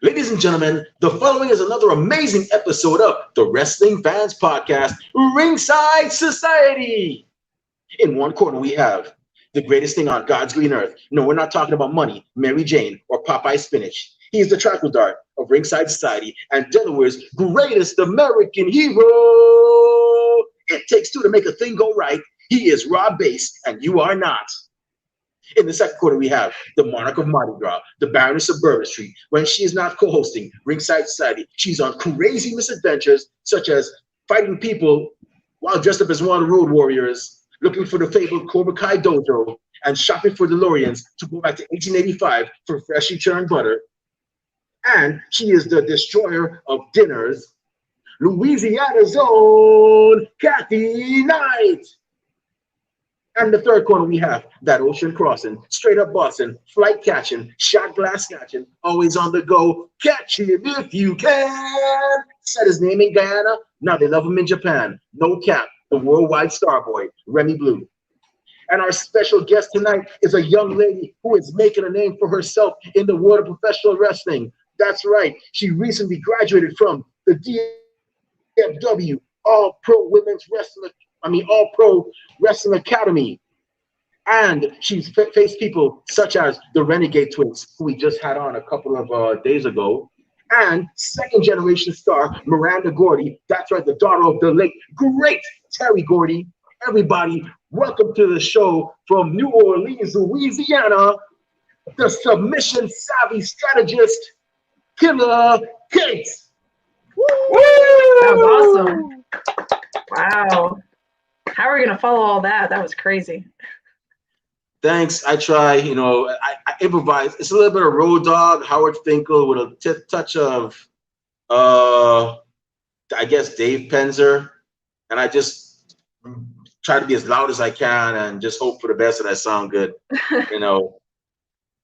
Ladies and gentlemen, the following is another amazing episode of the Wrestling Fans Podcast, Ringside Society. In one corner, we have the greatest thing on God's green earth. No, we're not talking about money, Mary Jane, or Popeye spinach. He is the triple dart of Ringside Society and Delaware's greatest American hero. It takes two to make a thing go right. He is Rob Bass, and you are not. In the second quarter, we have the monarch of Mardi Gras, the Baroness of Bourbon Street. When she is not co-hosting Ringside Society, she's on crazy misadventures, such as fighting people while dressed up as one of the Road Warriors, looking for the fabled Cobra Kai dojo, and shopping for DeLoreans to go back to 1885 for freshly churned butter. And she is the destroyer of dinners, Louisiana's own Kathy Knight. And the third corner, we have that ocean crossing, straight up bossing, flight catching, shot glass snatching, always on the go. Catch him if you can. Said his name in Guyana. Now they love him in Japan. No cap, the worldwide star boy, Remy Blue. And our special guest tonight is a young lady who is making a name for herself in the world of professional wrestling. That's right. She recently graduated from the DFW All-Pro All-Pro Wrestling Academy. And she's faced people such as the Renegade Twins, who we just had on a couple of days ago, and second generation star Miranda Gordy. That's right, the daughter of the late, great Terry Gordy. Everybody, welcome to the show from New Orleans, Louisiana, the submission savvy strategist, Killa. That was awesome. Wow. How are we going to follow all that? That was crazy. Thanks. I try, I improvise. It's a little bit of Road Dogg, Howard Finkel with a touch of, I guess, Dave Penzer. And I just try to be as loud as I can and just hope for the best and I sound good,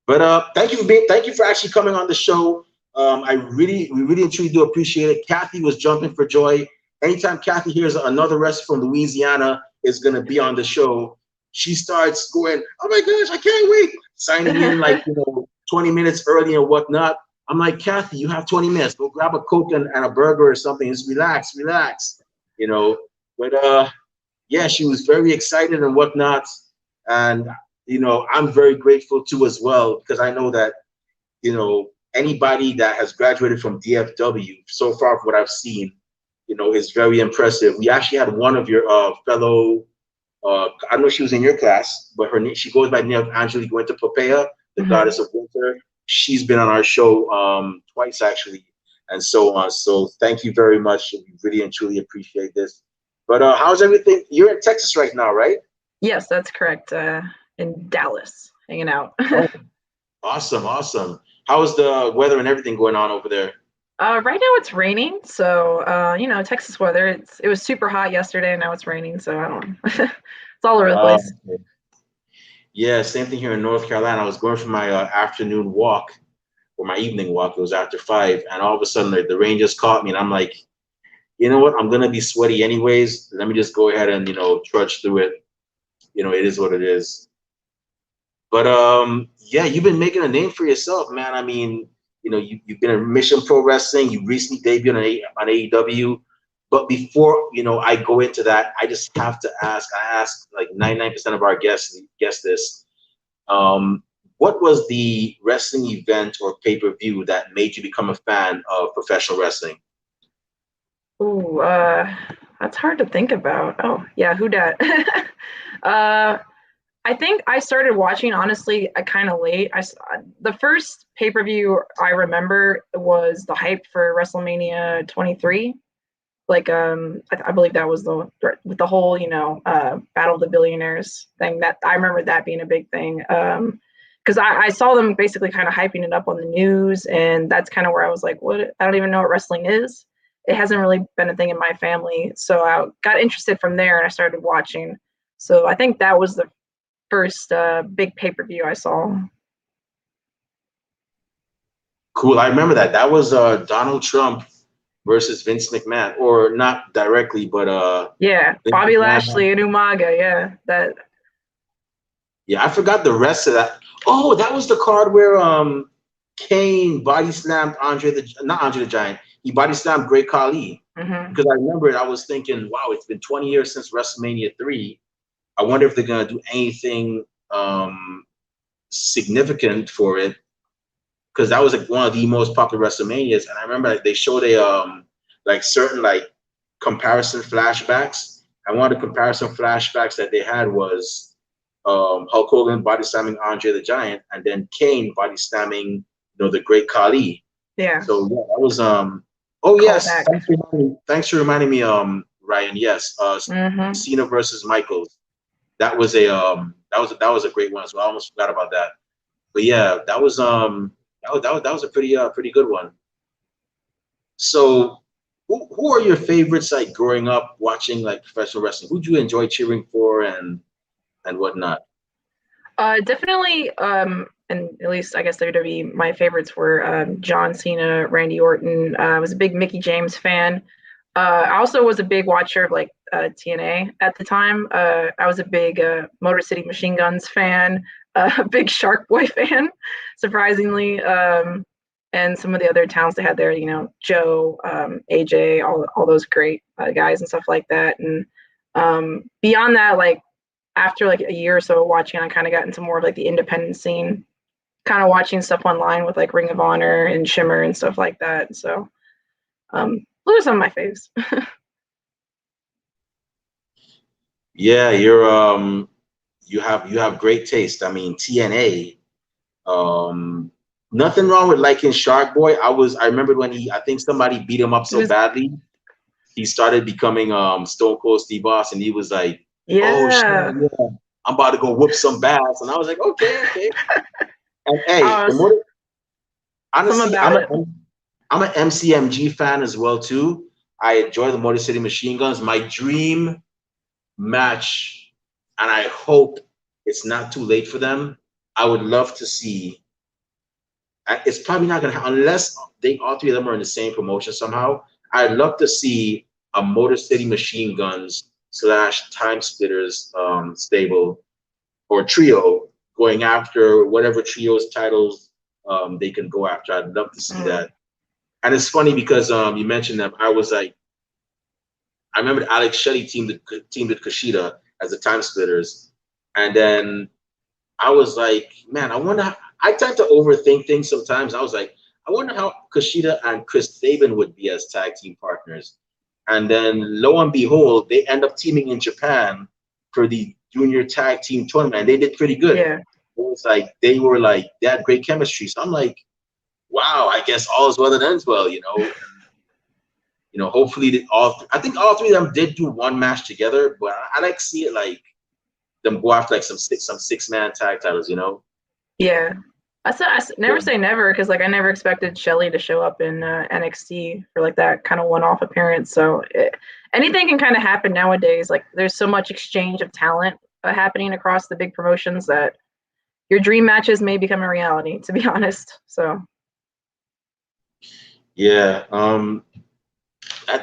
But thank you for actually coming on the show. We really and truly do appreciate it. Kathy was jumping for joy. Anytime Kathy hears another wrestler from Louisiana is going to be on the show, she starts going, oh my gosh, I can't wait. Signing in 20 minutes early and whatnot. I'm like, Kathy, you have 20 minutes. Go grab a Coke and a burger or something. Just relax. But yeah, she was very excited and whatnot. And, I'm very grateful too as well, because I know that, anybody that has graduated from DFW, so far from what I've seen, is very impressive. We actually had one of your fellow, I don't know if she was in your class, but she goes by the name of Angelique Winter Popea, the goddess of winter. She's been on our show twice, actually, and so on. So thank you very much. We really and truly appreciate this. But how's everything? You're in Texas right now, right? Yes, that's correct. In Dallas, hanging out. Oh, awesome. How's the weather and everything going on over there? Right now it's raining, so Texas weather. It was super hot yesterday, and now it's raining. So I don't know. It's all over the place. Yeah, same thing here in North Carolina. I was going for my afternoon walk or my evening walk. It was after 5, and all of a sudden the rain just caught me, and I'm like, you know what? I'm gonna be sweaty anyways. Let me just go ahead and trudge through it. It is what it is. But yeah, you've been making a name for yourself, man. I mean, you've been in Mission Pro Wrestling. You recently debuted on AEW. But before, I go into that, I just have to ask. I ask like 99% of our guests this. What was the wrestling event or pay-per-view that made you become a fan of professional wrestling? Ooh, that's hard to think about. Oh, yeah, who dat? I think I started watching, honestly, kind of late. The first pay-per-view I remember was the hype for WrestleMania 23. Like, I believe that was with the whole, Battle of the Billionaires thing. That I remember that being a big thing. Because I saw them basically kind of hyping it up on the news, and that's kind of where I was like, what? I don't even know what wrestling is. It hasn't really been a thing in my family. So I got interested from there, and I started watching. So I think that was the first big pay-per-view I saw. Cool. I remember that. That was Donald Trump versus Vince McMahon, or not directly, but yeah, Bobby Lashley and Umaga. Yeah, I forgot the rest of that. Oh, that was the card where Kane body slammed not Andre the Giant. He body slammed Great Khali. Because I remember it, I was thinking, wow, it's been 20 years since WrestleMania 3. I wonder if they're gonna do anything significant for it, because that was like one of the most popular WrestleManias. And I remember like, they showed a like certain like comparison flashbacks. And one of the comparison flashbacks that they had was Hulk Hogan body slamming Andre the Giant, and then Kane body slamming the Great Khali. Yeah. So yeah, that was oh yes, thanks for reminding me, Ryan. Yes, Cena versus Michaels. That was a that was a great one as well. I almost forgot about that. But yeah, that was a pretty good one. So who are your favorites like growing up watching like professional wrestling? Who'd you enjoy cheering for and whatnot? Definitely, and at least I guess WWE, my favorites were John Cena, Randy Orton. I was a big Mickey James fan. I also was a big watcher of like TNA at the time. I was a big Motor City Machine Guns fan, a big Shark Boy fan, surprisingly, and some of the other talents they had there. Joe, AJ, all those great guys and stuff like that. And beyond that, like after like a year or so watching, I kind of got into more of like the independent scene, kind of watching stuff online with like Ring of Honor and Shimmer and stuff like that. So those are some of my faves. Yeah, you have great taste. I mean, TNA, nothing wrong with liking Shark Boy. I remember when I think somebody beat him up so badly, he started becoming Stone Cold Steve Austin. He was like, oh shit, yeah, I'm about to go whoop some ass, and I was like, okay. And hey, honestly, I'm an MCMG fan as well too. I enjoy the Motor City Machine Guns. My dream match, and I hope it's not too late for them. I would love to see. It's probably not gonna happen unless all three of them are in the same promotion somehow. I'd love to see a Motor City Machine Guns / Time Splitters stable or trio going after whatever trio's titles they can go after. I'd love to see that. And it's funny because you mentioned them. I was like, I remember Alex Shelley teamed with Kushida as the Time Splitters, and then I was like, man, I tend to overthink things sometimes. I was like, I wonder how Kushida and Chris Sabin would be as tag team partners. And then lo and behold, they end up teaming in Japan for the junior tag team tournament, and they did pretty good. Yeah. It was like they had great chemistry. So I'm like, wow, I guess all is well that ends well, hopefully I think all three of them did do one match together, but I like to see it like them go after like some 6-man tag titles, Yeah. I never say never, because like I never expected Shelley to show up in NXT for like that kind of one-off appearance. So anything can kind of happen nowadays. Like there's so much exchange of talent happening across the big promotions that your dream matches may become a reality, to be honest. So yeah,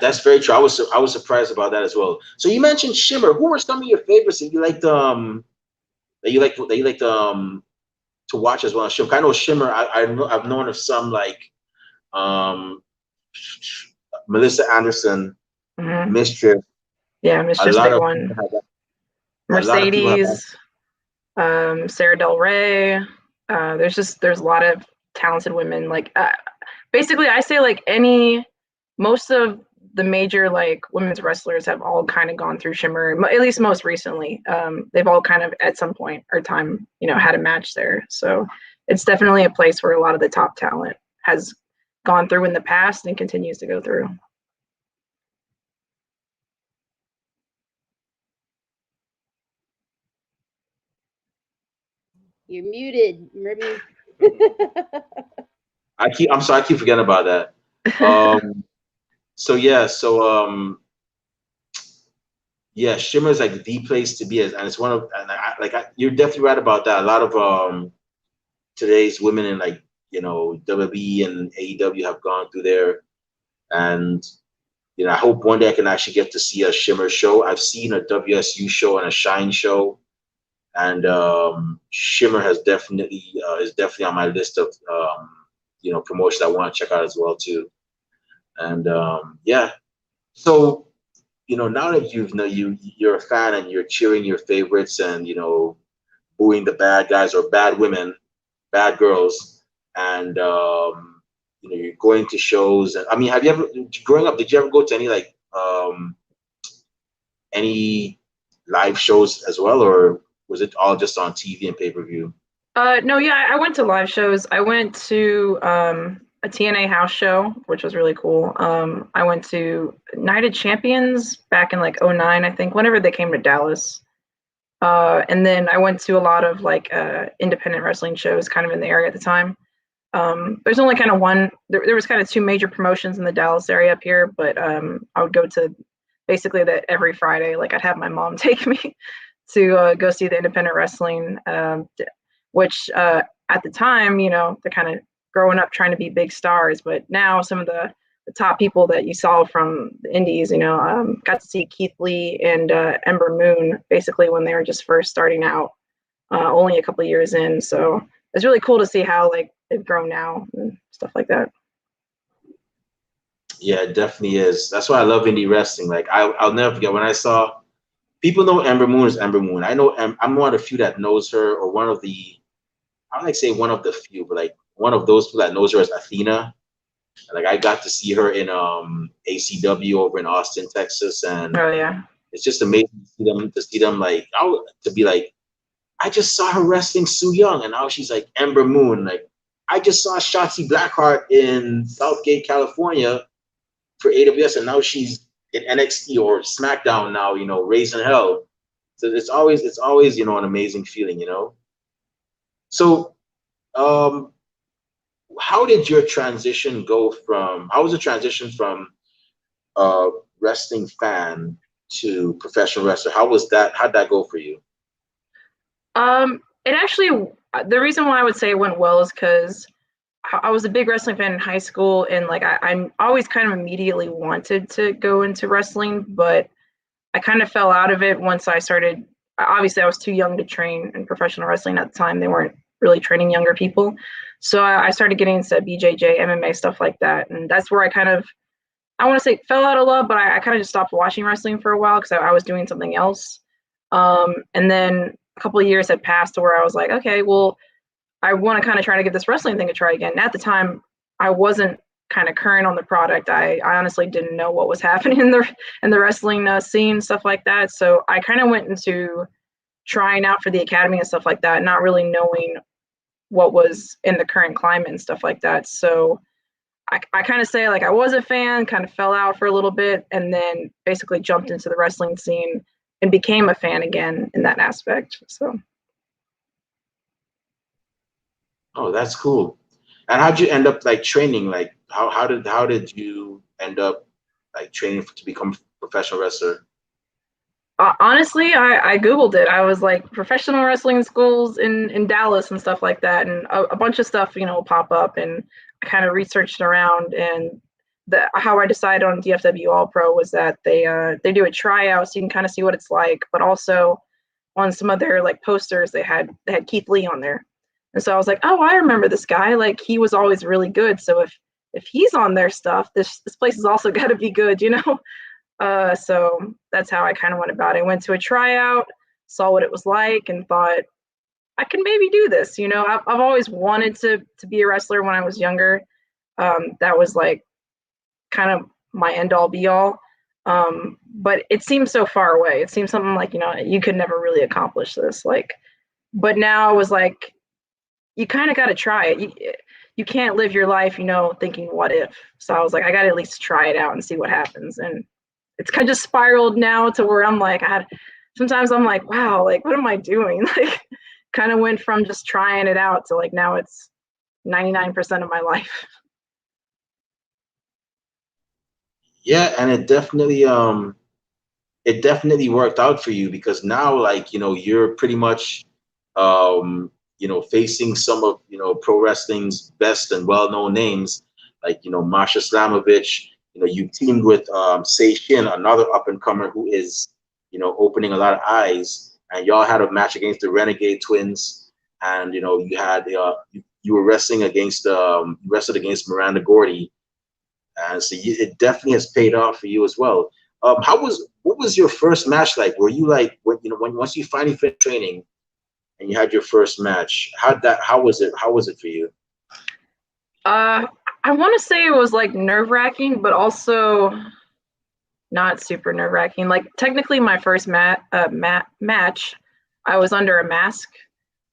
that's very true. I was surprised about that as well. So you mentioned Shimmer. Who were some of your favorites that you liked to watch as well? I know Shimmer. I've known of some like Melissa Anderson, Mischief. Yeah, Mischief's a big one. Mercedes, Sarah Del Rey. There's a lot of talented women. Like basically, I say like most of the major like women's wrestlers have all kind of gone through Shimmer, at least most recently. They've all kind of at some point or time, had a match there. So it's definitely a place where a lot of the top talent has gone through in the past and continues to go through. You're muted, Ruby. I'm sorry, I keep forgetting about that. Shimmer is like the place to be, and it's one of, you're definitely right about that. A lot of today's women in like WWE and AEW have gone through there, and I hope one day I can actually get to see a Shimmer show. I've seen a WSU show and a Shine show, and Shimmer is definitely on my list of promotions I want to check out as well too. And yeah, so now that you're a fan and you're cheering your favorites and booing the bad guys or bad women, bad girls, and you're going to shows. And I mean, have you ever, growing up, did you ever go to any live shows as well, or was it all just on TV and pay-per-view? No, yeah, I went to live shows. I went to a TNA house show, which was really cool. I went to Night of Champions back in like 2009, I think, whenever they came to Dallas. And then I went to a lot of like independent wrestling shows kind of in the area at the time. There's only kind of one, there was kind of two major promotions in the Dallas area up here, but I would go to basically that every Friday. Like I'd have my mom take me to go see the independent wrestling, which at the time, they're kind of growing up trying to be big stars. But now some of the top people that you saw from the indies, got to see Keith Lee and Ember Moon basically when they were just first starting out, only a couple of years in. So it's really cool to see how like they've grown now and stuff like that. Yeah, it definitely is. That's why I love indie wrestling. Like I'll never forget when I saw people know Ember Moon is Ember Moon. I know I'm one of the few that knows her, or one of the, I don't like say one of the few, but like one of those people that knows her as Athena. Like I got to see her in ACW over in Austin, Texas, and Oh yeah, it's just amazing to see them like to be like, I just saw her wrestling Su Yung, and now she's like Ember Moon. Like I just saw Shotzi Blackheart in Southgate, California for AWS, and now she's in NXT or SmackDown now, raising hell. So it's always an amazing feeling, So how did your transition go how was the transition from wrestling fan to professional wrestler? How'd that go for you? It actually, the reason why I would say it went well is because I was a big wrestling fan in high school, and like I always kind of immediately wanted to go into wrestling, but I kind of fell out of it once I started. Obviously, I was too young to train in professional wrestling at the time. They weren't really training younger people. So I started getting into BJJ, MMA, stuff like that. And that's where I want to say fell out of love, but I kind of just stopped watching wrestling for a while because I was doing something else. And then a couple of years had passed to where I was like, okay, well, I want to kind of try to give this wrestling thing a try again. And at the time, I wasn't kind of current on the product. I honestly didn't know what was happening in the wrestling scene, stuff like that. So I kind of went into trying out for the academy and stuff like that, not really knowing what was in the current climate and stuff like that. So I kind of say like I was a fan, kind of fell out for a little bit, and then basically jumped into the wrestling scene and became a fan again in that aspect. So. Oh, that's cool. And how'd you end up like training? Like how did you end up like training to become a professional wrestler? Honestly, I Googled it. I was like professional wrestling schools in Dallas and stuff like that. And a bunch of stuff, will pop up, and I kind of researched around, and how I decided on DFW All-Pro was that they do a tryout so you can kind of see what it's like, but also on some of their like posters, they had Keith Lee on there. And so I was like, oh, I remember this guy. Like he was always really good. So if he's on their stuff, this place is also got to be good, So that's how I kind of went about it. I went to a tryout, saw what it was like, and thought I can maybe do this. I've always wanted to be a wrestler when I was younger. That was like kind of my end all be all. But it seemed so far away. It seemed something like, you could never really accomplish this. Like, but now I was like, you kind of got to try it. You can't live your life, thinking what if. So I was like, I got to at least try it out and see what happens. And it's kind of just spiraled now to where I'm like, sometimes I'm like, wow, like, what am I doing? Like, kind of went from just trying it out to like, now it's 99% of my life. Yeah, and it definitely worked out for you, because now like, you're pretty much facing some of, pro wrestling's best and well-known names, like, Masha Slamovich. You teamed with Sei Shin, another up-and-comer who is, opening a lot of eyes. And y'all had a match against the Renegade Twins. And, you had you were wrestling against wrestled against Miranda Gordy, and so it definitely has paid off for you as well. What was your first match like? Were you like when once you finally finished training and you had your first match? How was it for you? I want to say it was like nerve-wracking, but also not super nerve-wracking. Like technically my first match, I was under a mask.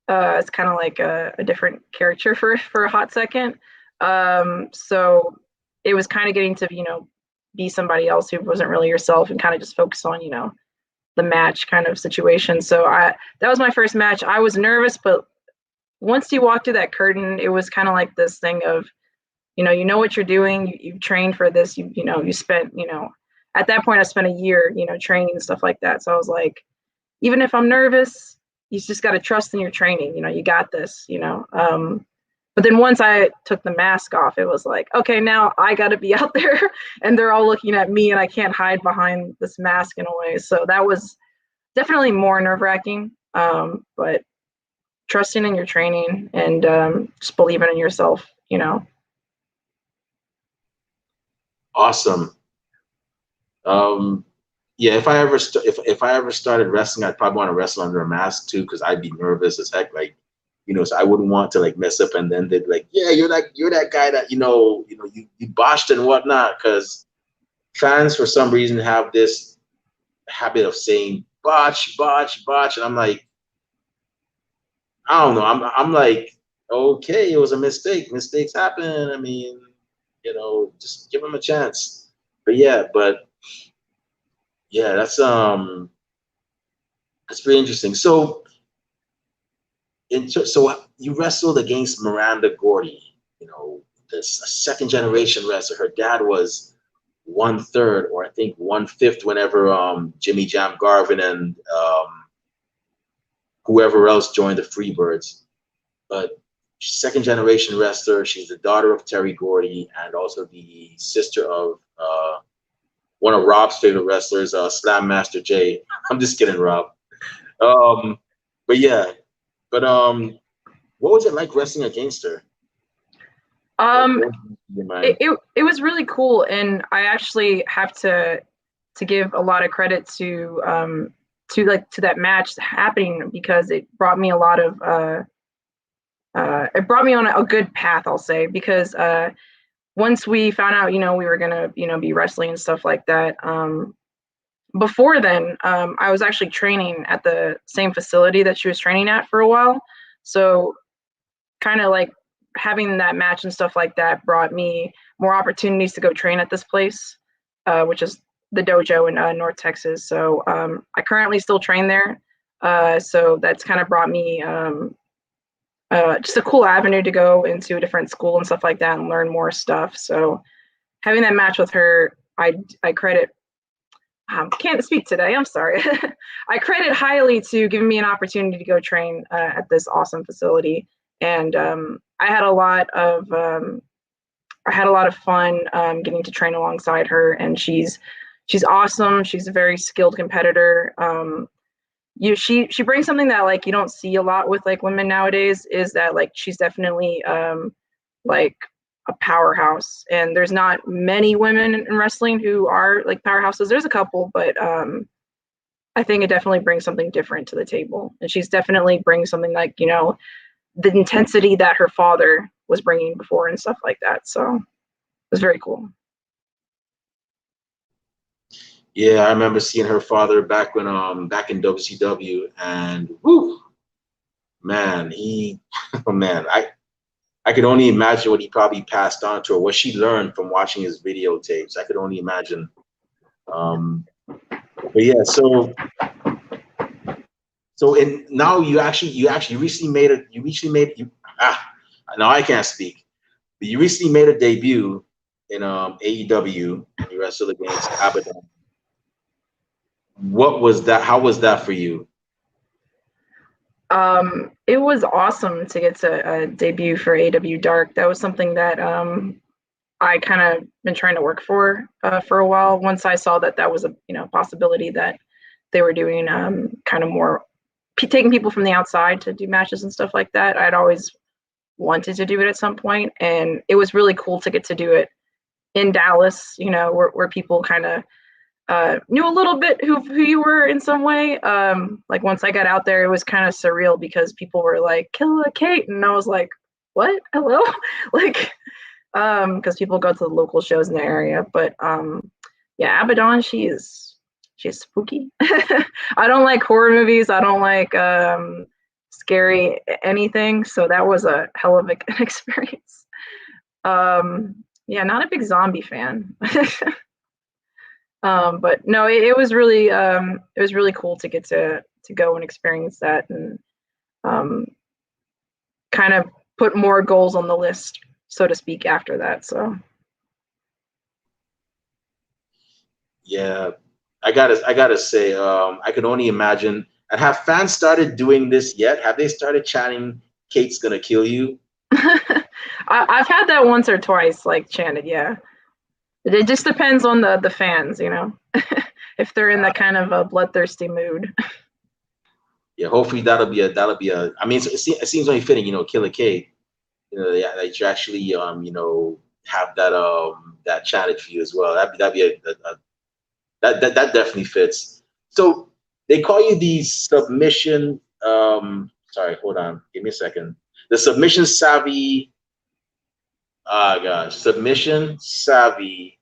It's kind of like a different character for a hot second. So it was kind of getting to, be somebody else who wasn't really yourself and kind of just focus on, the match kind of situation. So that was my first match. I was nervous, but once you walk through that curtain, it was kind of like this thing of, you know what you're doing. You've trained for this. You spent, at that point I spent a year, training and stuff like that. So I was like, even if I'm nervous, you just got to trust in your training. You got this, But then once I took the mask off, it was like, okay, now I got to be out there and they're all looking at me and I can't hide behind this mask in a way. So that was definitely more nerve-wracking, but trusting in your training and just believing in yourself, Awesome. Yeah, if I ever started wrestling, I'd probably want to wrestle under a mask too, because I'd be nervous as heck. Like, so I wouldn't want to like mess up, and then they'd be like, yeah, you're that guy that you botched and whatnot. Because fans for some reason have this habit of saying botch, botch, botch, and I'm like, I don't know. I'm like, okay, it was a mistake. Mistakes happen. I mean, just give them a chance. But yeah, that's pretty interesting. So you wrestled against Miranda Gordy, this second generation wrestler. Her dad was 1/3 or I think 1/5 whenever Jimmy Jam Garvin and whoever else joined the Freebirds. But second generation wrestler. She's the daughter of Terry Gordy and also the sister of one of Rob's favorite wrestlers, Slam Master Jay. I'm just kidding, Rob. But yeah, what was it like wrestling against her? It was really cool, and I actually have to give a lot of credit to that match happening, because it brought me a lot of it brought me on a good path, I'll say, because once we found out, we were gonna, be wrestling and stuff like that. Before then, I was actually training at the same facility that she was training at for a while. So kind of like having that match and stuff like that brought me more opportunities to go train at this place, which is the dojo in North Texas. So I currently still train there. So that's kind of brought me just a cool avenue to go into a different school and stuff like that and learn more stuff. So having that match with her, I credit, can't speak today, I'm sorry. I credit highly to giving me an opportunity to go train at this awesome facility. And I had a lot of fun getting to train alongside her, and she's awesome. She's a very skilled competitor. She brings something that like you don't see a lot with like women nowadays, is that like she's definitely like a powerhouse, and there's not many women in wrestling who are like powerhouses. There's a couple, but I think it definitely brings something different to the table, and she's definitely brings something like the intensity that her father was bringing before and stuff like that. So it was very cool. Yeah, I remember seeing her father back back in WCW, and whoo, man, I could only imagine what he probably passed on to her, what she learned from watching his videotapes. I could only imagine. But yeah, so now you recently made now I can't speak. But you recently made a debut in AEW. You wrestled against Abaddon. What was that? How was that for you? It was awesome to get to debut for AEW Dark. That was something that I kind of been trying to work for a while. Once I saw that was a possibility that they were doing kind of more taking people from the outside to do matches and stuff like that. I'd always wanted to do it at some point, and it was really cool to get to do it in Dallas, you know, where people kind of knew a little bit who you were in some way. Like once I got out there, it was kind of surreal because people were like, Killa Kate, and I was like, what? Hello? Like, because people go to the local shows in the area. But yeah, Abaddon, she's spooky. I don't like horror movies. I don't like scary anything. So that was a hell of an experience. Yeah, not a big zombie fan. But no, it was really cool to get to go and experience that, and kind of put more goals on the list, so to speak, after that. So Yeah, I gotta say, I can only imagine. And have fans started doing this yet? Have they started chanting "Kate's gonna kill you"? I've had that once or twice, like chanted. Yeah, it just depends on the fans, you know, if they're in that kind of a bloodthirsty mood. Yeah, hopefully that'll be a. I mean, it seems only fitting, you know, Killa Kate. You know, that you actually you know, have that chanted for you as well. That'd be that definitely fits. So they call you the submission. Sorry, hold on, give me a second. The submission savvy. Ah, gosh, submission savvy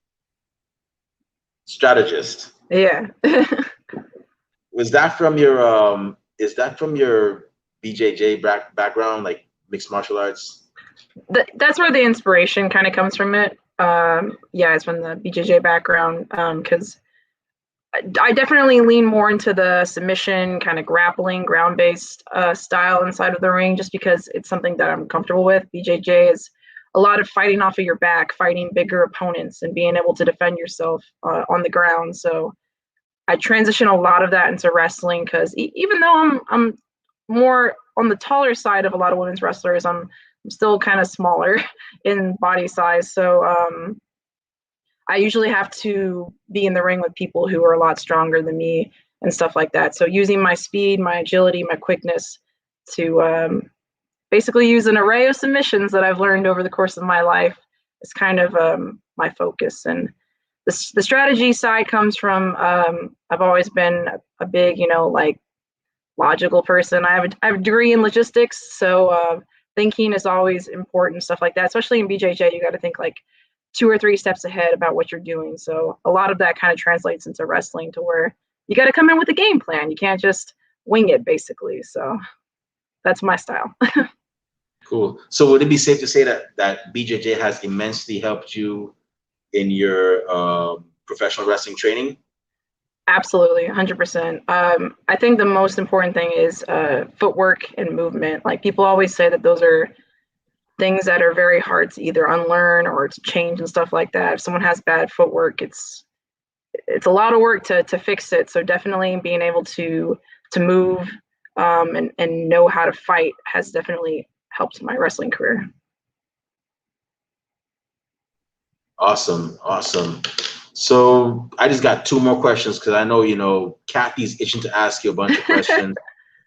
strategist. Yeah. Was that from your Is that from your BJJ background, like mixed martial arts? That's where the inspiration kind of comes from. It. Yeah, it's from the BJJ background, because I definitely lean more into the submission, kind of grappling, ground-based style inside of the ring, just because it's something that I'm comfortable with. BJJ is a lot of fighting off of your back, fighting bigger opponents, and being able to defend yourself on the ground. So I transition a lot of that into wrestling, because even though I'm more on the taller side of a lot of women's wrestlers, I'm still kind of smaller in body size. So I usually have to be in the ring with people who are a lot stronger than me and stuff like that. So using my speed, my agility, my quickness to basically use an array of submissions that I've learned over the course of my life is kind of my focus. And the strategy side comes from I've always been a big, you know, like logical person. I have a degree in logistics, so thinking is always important, stuff like that. Especially in BJJ, you got to think like 2 or 3 steps ahead about what you're doing. So a lot of that kind of translates into wrestling, to where you got to come in with a game plan. You can't just wing it, basically. So that's my style. Cool. So would it be safe to say that BJJ has immensely helped you in your professional wrestling training? Absolutely, 100%. I think the most important thing is footwork and movement. Like, people always say that those are things that are very hard to either unlearn or to change and stuff like that. If someone has bad footwork, it's a lot of work to fix it. So definitely being able to move and know how to fight has definitely helped my wrestling career. Awesome. So I just got 2 more questions, because I know, you know, Kathy's itching to ask you a bunch of questions.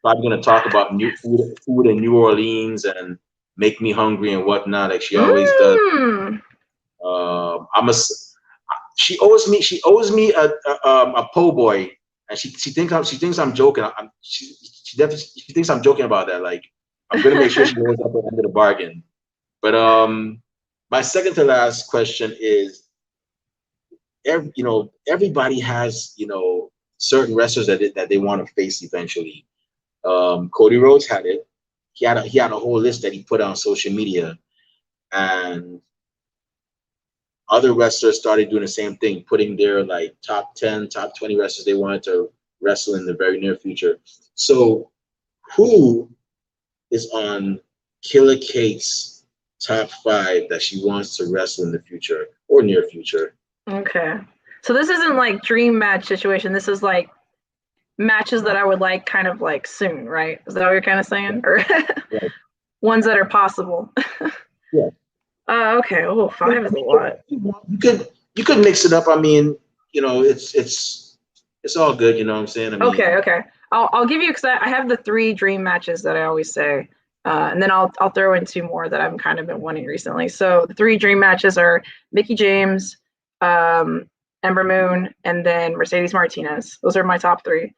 Probably going to talk about new food in New Orleans and make me hungry and whatnot, like she always does. She owes me a po' boy, and she thinks I'm joking. She thinks I'm joking about that. Like, I'm gonna make sure she goes up at the end of the bargain. But my second to last question is, everybody has, you know, certain wrestlers that they want to face eventually. Cody Rhodes had it. He had a whole list that he put on social media, and other wrestlers started doing the same thing, putting their like top 10, top 20 wrestlers they wanted to wrestle in the very near future. So who is on Killa Kate's top 5 that she wants to wrestle in the future or near future? Okay. So this isn't like dream match situation. This is like matches that I would like kind of like soon, right? Is that what you're kind of saying? Or Right. Ones that are possible? Yeah. Okay. Oh, 5 is a lot. You could mix it up. I mean, you know, it's all good. You know what I'm saying? I mean, Okay. I'll give you, because I have the 3 dream matches that I always say. And then I'll throw in two more that I've kind of been wanting recently. So the 3 dream matches are Mickie James, Ember Moon, and then Mercedes Martinez. Those are my top 3.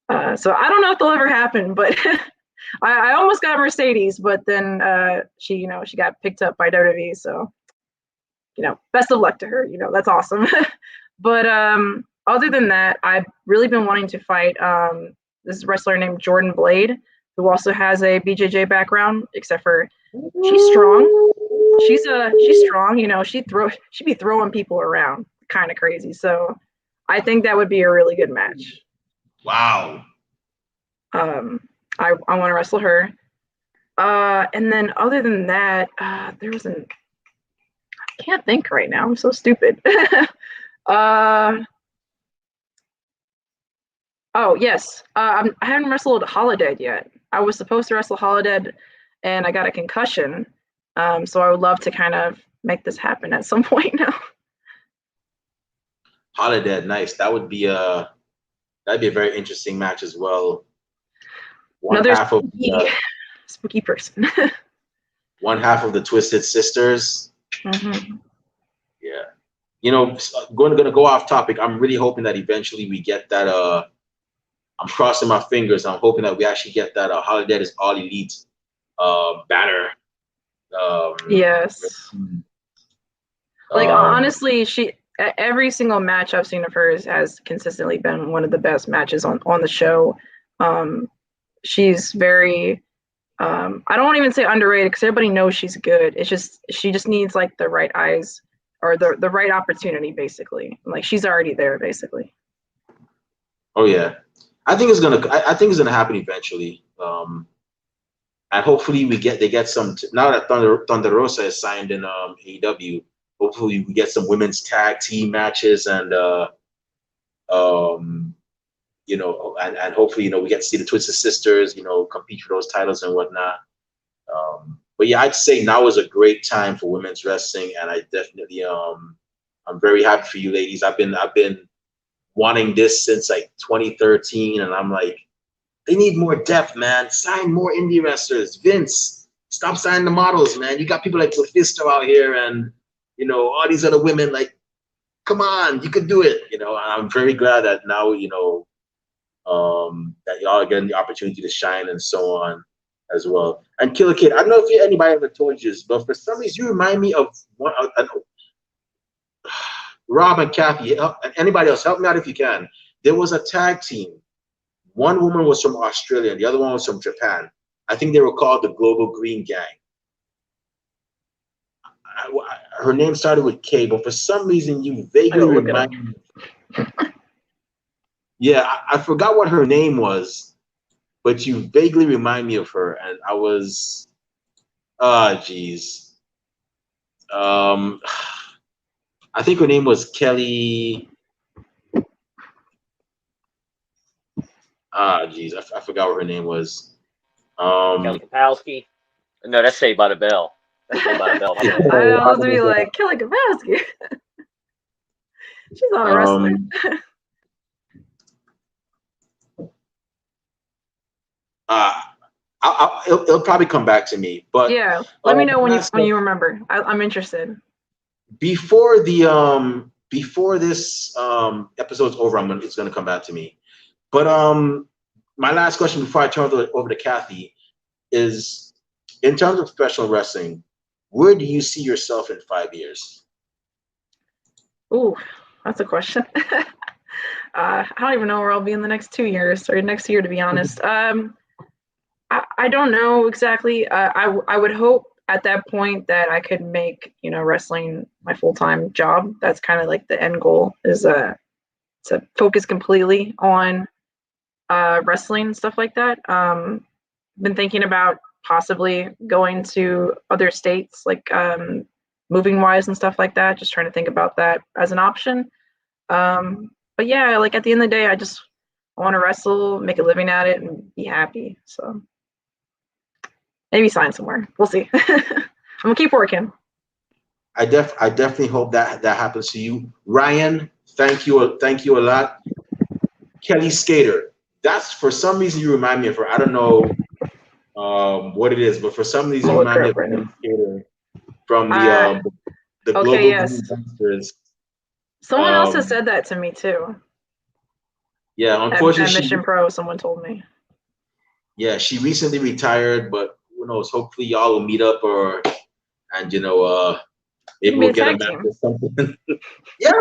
So I don't know if they'll ever happen, but I almost got Mercedes, but then she got picked up by WWE. So best of luck to her. That's awesome. But other than that, I've really been wanting to fight this wrestler named Jordan Blade, who also has a BJJ background, except for she's strong. She's strong. She'd be throwing people around, kind of crazy. So I think that would be a really good match. Wow. I want to wrestle her. And then other than that, I can't think right now. I'm so stupid. Oh yes. I haven't wrestled Holodead yet. I was supposed to wrestle Holodead, and I got a concussion. So I would love to kind of make this happen at some point now. Holodead, nice. That would be that'd be a very interesting match as well. Another spooky person. One half of the Twisted Sisters. Mm-hmm. Yeah. Going to go off topic. I'm really hoping that eventually we get that. I'm crossing my fingers. I'm hoping that we actually get that Holodead is All Elite banner. Yes. Honestly, every single match I've seen of hers has consistently been one of the best matches on the show. She's very I don't want to even say underrated, because everybody knows she's good. It's just she just needs like the right eyes or the right opportunity, basically. Like, she's already there, basically. Oh yeah, I think it's gonna happen eventually. And hopefully they get some now that Thunder Rosa is signed in AEW. Hopefully we get some women's tag team matches, and and hopefully we get to see the Twisted Sisters compete for those titles and whatnot. But yeah, I'd say now is a great time for women's wrestling, and I definitely I'm very happy for you ladies. I've been wanting this since like 2013, and I'm like, they need more depth, man. Sign more indie wrestlers. Vince, stop signing the models, man. You got people like Mephisto out here, and all these other women. Like, come on, you could do it. And I'm very glad that now that y'all are getting the opportunity to shine and so on as well. And Killer Kid, I don't know if anybody ever told you this, but for some reason you remind me of one. Rob and Kathy, and anybody else, help me out if you can. There was a tag team. One woman was from Australia, and the other one was from Japan. I think they were called the Global Green Gang. Her name started with K, but for some reason you vaguely remind me. Yeah, I forgot what her name was, but you vaguely remind me of her, and I was, geez. I think her name was Kelly. Geez, I forgot what her name was. Kelly Kapowski. No, that's Saved by the Bell. That's Saved by the Bell. I was to be like, Kelly Kapowski. She's not a wrestler. It'll probably come back to me, but yeah, let me know when you remember. I'm interested. Before this episode's over, it's gonna come back to me. But my last question before I turn it over to Kathy is, in terms of professional wrestling, where do you see yourself in 5 years? Ooh, that's a question. I don't even know where I'll be in the next 2 years or next year, to be honest. I don't know exactly. I would hope at that point that I could make wrestling my full-time job. That's kind of like the end goal, is to focus completely on wrestling and stuff like that. Been thinking about possibly going to other states, like moving wise and stuff like that. Just trying to think about that as an option. But yeah, like at the end of the day, I want to wrestle, make a living at it, and be happy. So maybe sign somewhere. We'll see. I'm gonna keep working. I definitely hope that happens to you, Ryan. Thank you a lot. Kelly Skater. That's, for some reason, you remind me of her. I don't know. what it is, but for some reason I'll you look remind her me up of right now. the skater from the Okay, Global yes. Green Gangsters. Someone else has said that to me too. Yeah, At unfortunately, Mission Pro, someone told me. yeah, she recently retired, but who knows? Hopefully, y'all will meet up, and maybe Be we'll a get a tag match team. or something. yeah,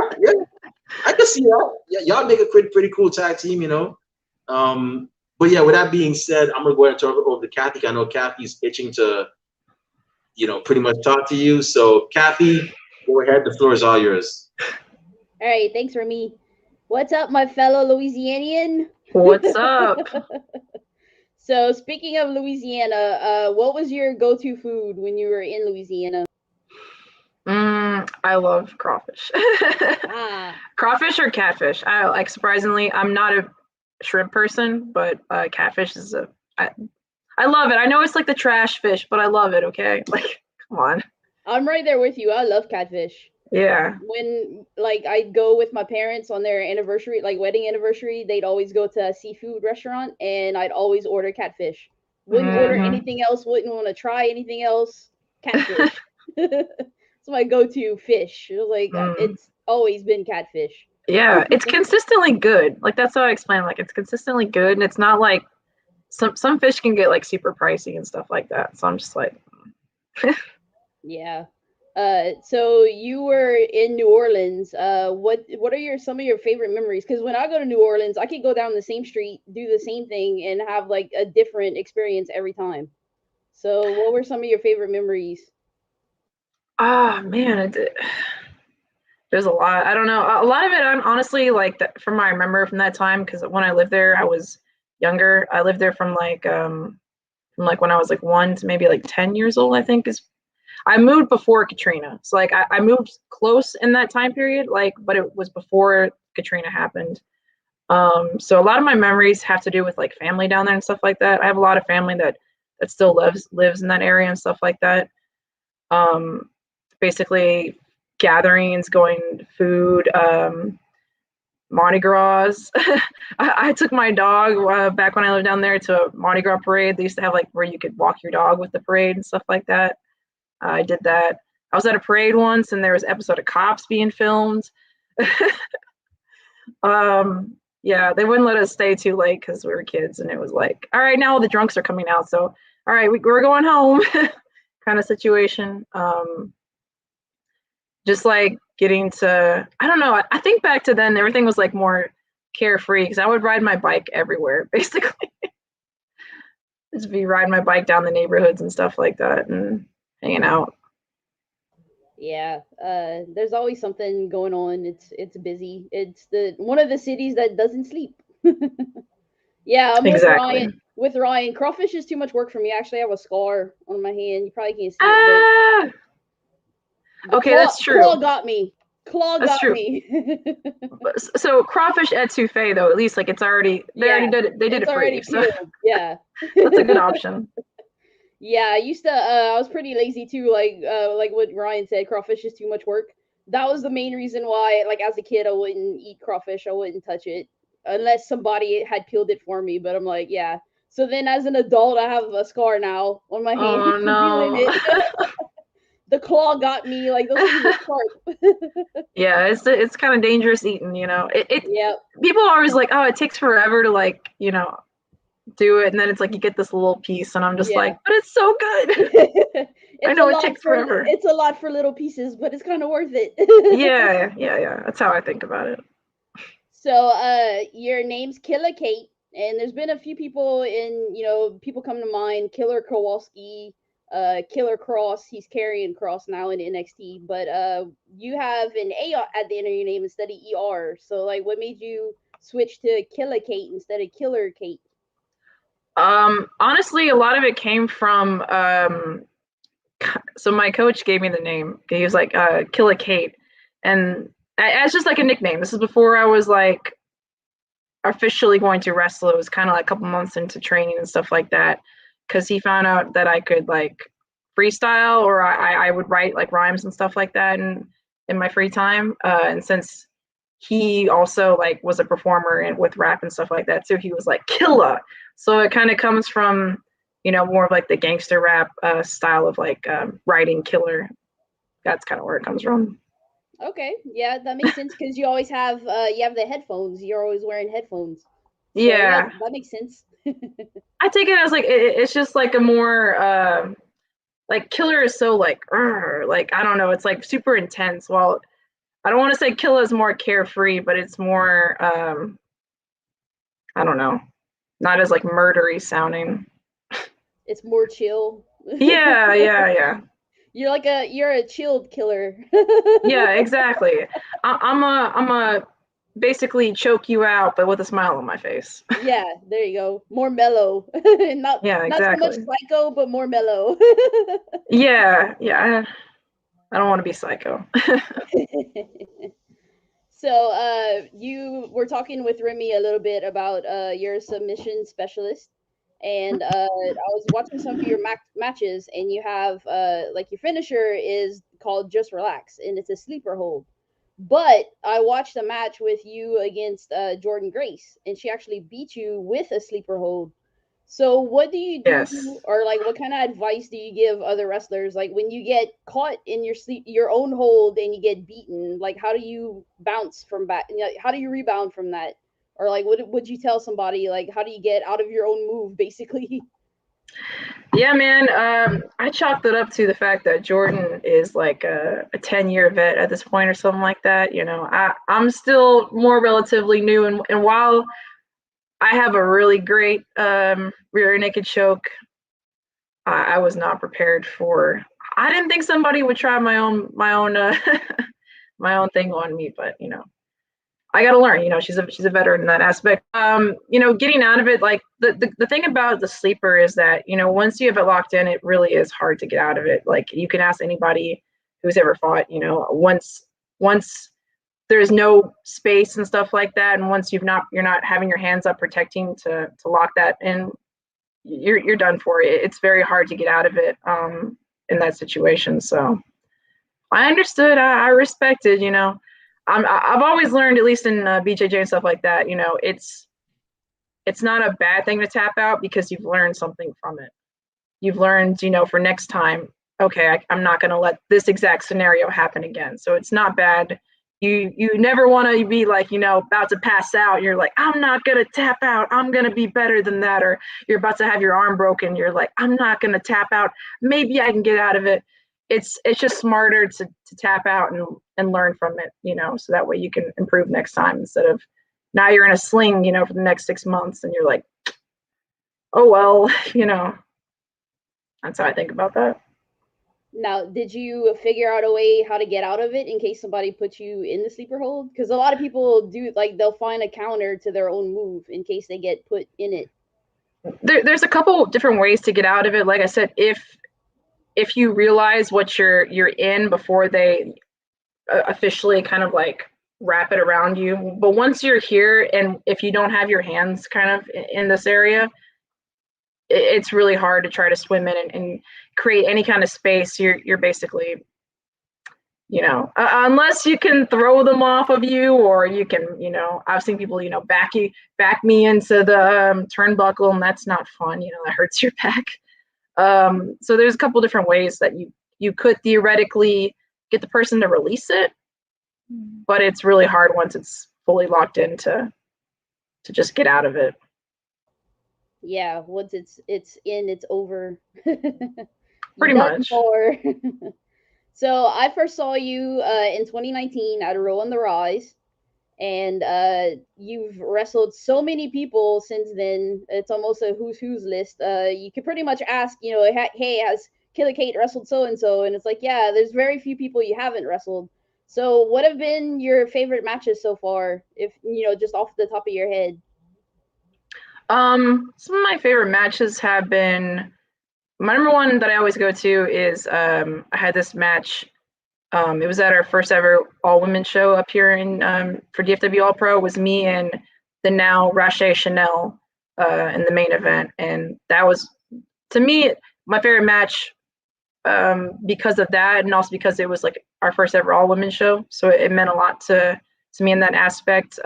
I can see y'all. Yeah, y'all make a pretty cool tag team, you know. But yeah, with that being said, I'm gonna go ahead and turn it over to Kathy. I know Kathy's itching to, pretty much talk to you. So, Kathy, go ahead. The floor is all yours. All right, thanks, Remy. What's up, my fellow Louisianian? What's up? So, speaking of Louisiana, what was your go-to food when you were in Louisiana? I love crawfish. Crawfish or catfish. Surprisingly, I'm not a shrimp person, but catfish is I love it. I know it's like the trash fish, but I love it. Okay, like come on. I'm right there with you. I love catfish. Yeah. When I'd go with my parents on their anniversary, like wedding anniversary, they'd always go to a seafood restaurant, and I'd always order catfish. Wouldn't order anything else. Wouldn't want to try anything else. Catfish. It's my go-to fish. It's always been catfish. Yeah, it's consistently good. Like that's how I explain. Like it's consistently good, and it's not like some fish can get like super pricey and stuff like that. So I'm just like, yeah. So you were in New Orleans. What are some of your favorite memories? Because when I go to New Orleans, I could go down the same street, do the same thing, and have like a different experience every time. So what were some of your favorite memories? man, there's a lot. I don't know. A lot of it, I'm honestly like from I remember from that time because when I lived there, I was younger. I lived there from like when I was like 1 to maybe like 10 years old. I think I moved before Katrina, so like I moved close in that time period, like, but it was before Katrina happened. So a lot of my memories have to do with like family down there and stuff like that. I have a lot of family that still lives in that area and stuff like that. Basically gatherings, going food, Mardi Gras. I took my dog back when I lived down there to a Mardi Gras parade. They used to have like where you could walk your dog with the parade and stuff like that. I did that. I was at a parade once, and there was an episode of Cops being filmed. Yeah, they wouldn't let us stay too late because we were kids, and it was like, all right, now all the drunks are coming out, so all right, we're going home, kind of situation. Just like getting to, I don't know. I think back to then, everything was like more carefree because I would ride my bike everywhere, basically. Just be riding my bike down the neighborhoods and stuff like that, and hanging out. Yeah, there's always something going on. It's busy. It's one of the cities that doesn't sleep. Yeah, I'm Exactly. With Ryan, crawfish is too much work for me. Actually, I have a scar on my hand. You probably can't see it, but okay, that's true. Claw got me. That's true. Me. So crawfish etouffee, though, at least like it's already already did it. They did it for you. So yeah, that's a good option. Yeah, I used to. I was pretty lazy too. Like what Ryan said, crawfish is too much work. That was the main reason why, like as a kid, I wouldn't eat crawfish. I wouldn't touch it unless somebody had peeled it for me. But I'm like, yeah. So then, as an adult, I have a scar now on my hand. Oh no! The claw got me. Like those things are sharp. Yeah, it's kind of dangerous eating. Yep. People are always like, oh, it takes forever to like do it, and then it's like you get this little piece, and I'm just like, but it's so good. I know it takes forever. It's a lot for little pieces, but it's kind of worth it. yeah. That's how I think about it. So, your name's Killa Kate, and there's been a few people people come to mind. Killer Kowalski, Killer Cross. He's carrying Cross now in NXT, but you have an A at the end of your name instead of ER. So, like, what made you switch to Killa Kate instead of Killer Kate? Honestly, a lot of it came from so my coach gave me the name. He was like Killa Kate, and it's just like a nickname. This is before I was like officially going to wrestle. It was kind of like a couple months into training and stuff like that, because he found out that I could like freestyle, or I would write like rhymes and stuff like that in my free time, and since he also like was a performer and with rap and stuff like that too, he was like Killa. So it kind of comes from more of like the gangster rap style of like writing Killer. That's kind of where it comes from. Okay, yeah, that makes sense because you always have the headphones. You're always wearing headphones. So, Yeah, that makes sense. I take it as like it's just like a more like Killer is so like I don't know, it's like super intense. Well, I don't want to say Killa is more carefree, but it's more I don't know, not as like murdery sounding. It's more chill. Yeah. You're a chilled killer. Yeah, exactly. I'm a basically choke you out, but with a smile on my face. Yeah, there you go. More mellow. not Yeah, not so much exactly. psycho, but more mellow. Yeah. I don't want to be psycho. So, you were talking with Remy a little bit about your submission specialist, and I was watching some of your matches, and you have like your finisher is called Just Relax, and it's a sleeper hold. But I watched a match with you against Jordan Grace, and she actually beat you with a sleeper hold. So what do you do, Yes. or like what kind of advice do you give other wrestlers? Like when you get caught in your own hold and you get beaten, like how do you bounce from back? How do you rebound from that? Or like what would you tell somebody? Like how do you get out of your own move, basically? Yeah, man. I chalked it up to the fact that Jordan is like a 10-year vet at this point or something like that. I'm still more relatively new, and while I have a really great rear naked choke, I was not prepared for. I didn't think somebody would try my own my own thing on me, but I got to learn. She's a veteran in that aspect. Getting out of it, like the thing about the sleeper is that once you have it locked in, it really is hard to get out of it. Like you can ask anybody who's ever fought. Once there's no space and stuff like that, and once you're not having your hands up protecting to lock that in, you're done for. It's very hard to get out of it in that situation. So I understood. I respected. I've always learned, at least in BJJ and stuff like that, it's not a bad thing to tap out because you've learned something from it. You've learned, for next time, okay, I'm not going to let this exact scenario happen again. So it's not bad. You never want to be like, about to pass out. You're like, I'm not going to tap out. I'm going to be better than that. Or you're about to have your arm broken. You're like, I'm not going to tap out. Maybe I can get out of it. It's just smarter to tap out and learn from it, so that way you can improve next time instead of now you're in a sling, for the next 6 months and you're like, oh, well, that's how I think about that. Now, did you figure out a way how to get out of it in case somebody puts you in the sleeper hold? Because a lot of people do, like, they'll find a counter to their own move in case they get put in it. There's a couple different ways to get out of it. Like I said, if you realize what you're in before they officially kind of like wrap it around you, but once you're here and if you don't have your hands kind of in this area, it's really hard to try to swim in and create any kind of space. You're basically, unless you can throw them off of you, or you can, I've seen people, back me into the turnbuckle, and that's not fun. That hurts your back. So there's a couple different ways that you could theoretically get the person to release it, but it's really hard once it's fully locked in to just get out of it. Yeah, once it's in, it's over. Pretty much. So I first saw you in 2019 at Row on the Rise, and you've wrestled so many people since then. It's almost a who's list. You could pretty much ask, hey, has Killa Kate wrestled so and so? And it's like, yeah, there's very few people you haven't wrestled. So what have been your favorite matches so far? If just off the top of your head. Some of my favorite matches have been, my number one that I always go to is I had this match. It was at our first ever all-women show up here in for DFW All-Pro. It was me and the now Rache Chanel in the main event, and that was, to me, my favorite match because of that, and also because it was like our first ever all-women show. So it meant a lot to me in that aspect.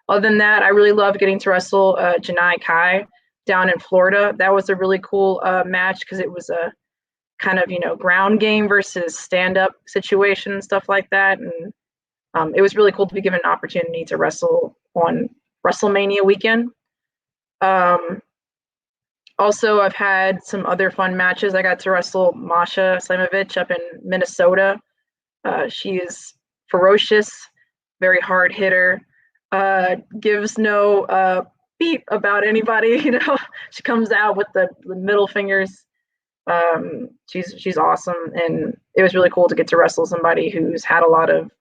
Other than that, I really love getting to wrestle Janai Kai. down in Florida. That was a really cool match because it was a kind of, you know, ground game versus stand-up situation and stuff like that. And it was really cool to be given an opportunity to wrestle on WrestleMania weekend. Also, I've had some other fun matches. I got to wrestle Masha Slamovich up in Minnesota. She is ferocious, very hard hitter, gives no beep about anybody. You know, she comes out with the middle fingers. She's awesome, and it was really cool to get to wrestle somebody who's had a lot of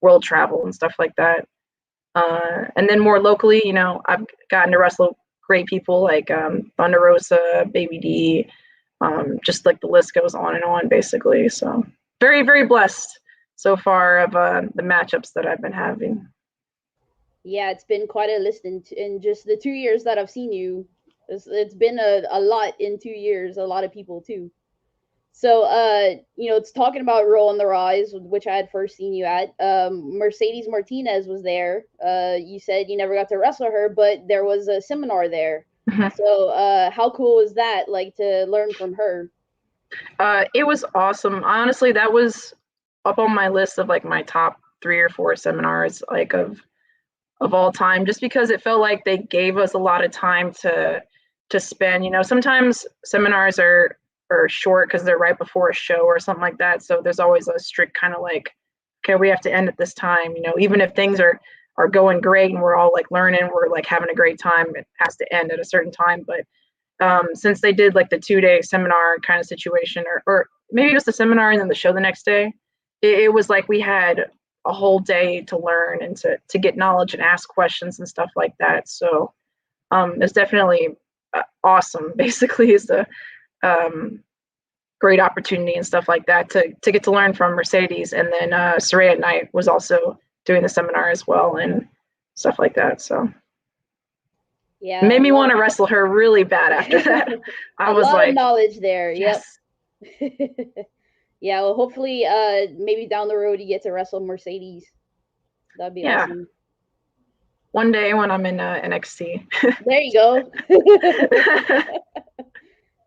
world travel and stuff like that. And then more locally, you know, I've gotten to wrestle great people like Thunder Rosa, Baby D, just like the list goes on and on, basically. So very, very blessed so far of the matchups that I've been having. Yeah, it's been quite a list in just the 2 years that I've seen you. It's been a lot in 2 years, a lot of people too. So, you know, it's talking about Roll on the Rise, which I had first seen you at. Mercedes Martinez was there. You said you never got to wrestle her, but there was a seminar there. Mhm. So, how cool was that, like, to learn from her? It was awesome. Honestly, that was up on my list of like my top 3 or 4 seminars, like of all time, just because it felt like they gave us a lot of time to spend. You know, sometimes seminars are short because they're right before a show or something like that. So there's always a strict kind of like, okay, we have to end at this time. You know, even if things are going great and we're all like learning, we're like having a great time, it has to end at a certain time. But since they did like the 2-day seminar kind of situation, or maybe just the seminar and then the show the next day, it was like we had a whole day to learn and to get knowledge and ask questions and stuff like that. So it's definitely awesome. Basically, is the great opportunity and stuff like that to get to learn from Mercedes. And then Saraya Knight was also doing the seminar as well and stuff like that. So Yeah, it made me want to wrestle her really bad after that. I was lot like, of knowledge there. yes. Yep. Yeah, well, hopefully, maybe down the road you get to wrestle Mercedes. That'd be awesome. One day when I'm in NXT. There you go.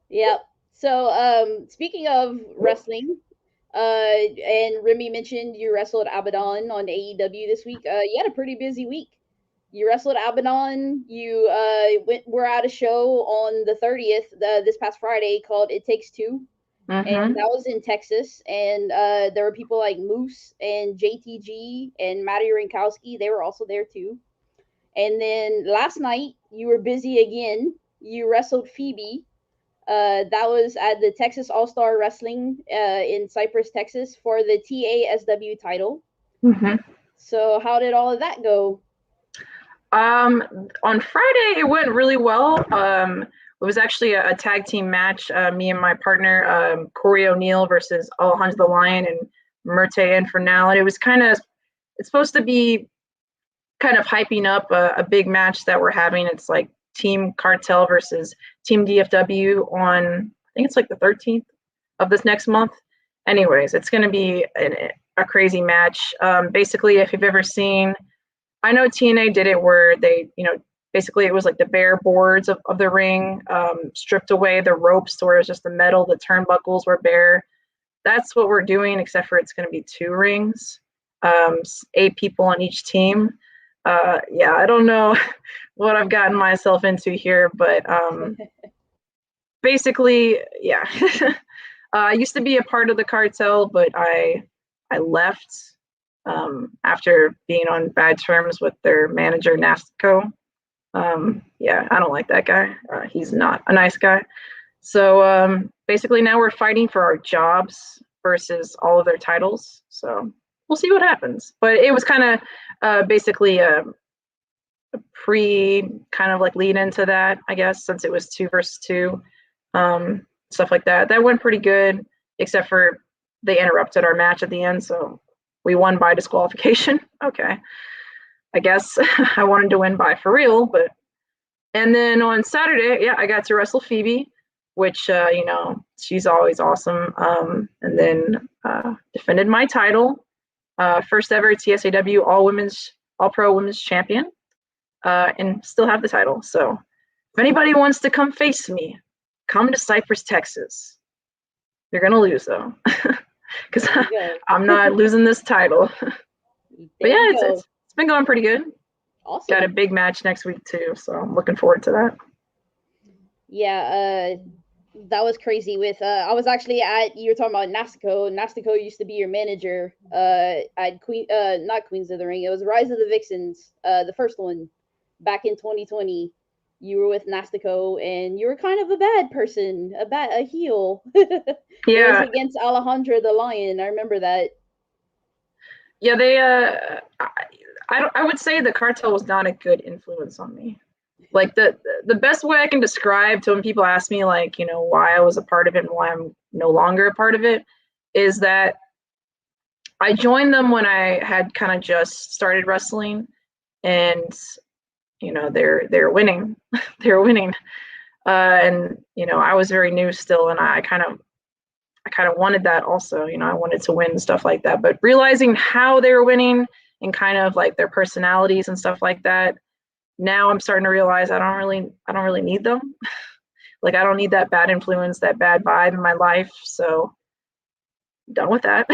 Yep. So, speaking of wrestling, and Remy mentioned you wrestled Abaddon on AEW this week. You had a pretty busy week. You wrestled Abaddon. You were at a show on the 30th, this past Friday, called It Takes Two. Mm-hmm. And that was in Texas. And there were people like Moose and JTG and Matty Rinkowski. They were also there too. And then last night, you were busy again. You wrestled Phoebe. That was at the Texas All-Star Wrestling in Cypress, Texas, for the TASW title. Mm-hmm. So how did all of that go? On Friday, it went really well. It was actually a tag team match. Me and my partner, Corey O'Neill versus Alejandro the Lion and Murte Infernal. And it was it's supposed to be kind of hyping up a big match that we're having. It's like Team Cartel versus Team DFW on, I think it's like the 13th of this next month. Anyways, it's going to be a crazy match. Basically, if you've ever seen, I know TNA did it where they, you know, basically it was like the bare boards of the ring, stripped away the ropes to where it was just the metal, the turnbuckles were bare. That's what we're doing, except for it's going to be 2 rings, 8 people on each team. Yeah, I don't know what I've gotten myself into here, but basically, yeah. I used to be a part of the cartel, but I left after being on bad terms with their manager, Nastico. Yeah, I don't like that guy. He's not a nice guy. So basically now we're fighting for our jobs versus all of their titles. So we'll see what happens. But it was kind of basically a pre kind of like lead into that, I guess, since it was 2 versus 2, stuff like that. That went pretty good, except for they interrupted our match at the end. So we won by disqualification. Okay. I guess I wanted to win by for real, but. And then on Saturday, yeah, I got to wrestle Phoebe, which, you know, she's always awesome. And then defended my title, first ever TSAW All-Pro Women's Champion, and still have the title. So If anybody wants to come face me, come to Cypress, Texas. You're gonna lose though, because I'm not losing this title. But yeah, it's been going pretty good. Awesome. Got a big match next week too, so I'm looking forward to that. Yeah, that was crazy. With I was actually you were talking about Nastico. Nastico used to be your manager at not Queens of the Ring. It was Rise of the Vixens, the first one back in 2020. You were with Nastico, and you were kind of a bad person, a heel. Yeah. It was against Alejandra the Lion. I remember that. Yeah, they. I would say the cartel was not a good influence on me. Like the best way I can describe to when people ask me, like, you know, why I was a part of it and why I'm no longer a part of it, is that I joined them when I had kind of just started wrestling, and you know they're winning, they're winning, and you know I was very new still, and I kind of wanted that also. You know, I wanted to win and stuff like that. But realizing how they were winning and kind of like their personalities and stuff like that, now I'm starting to realize I don't really need them. Like I don't need that bad influence, that bad vibe in my life. So I'm done with that.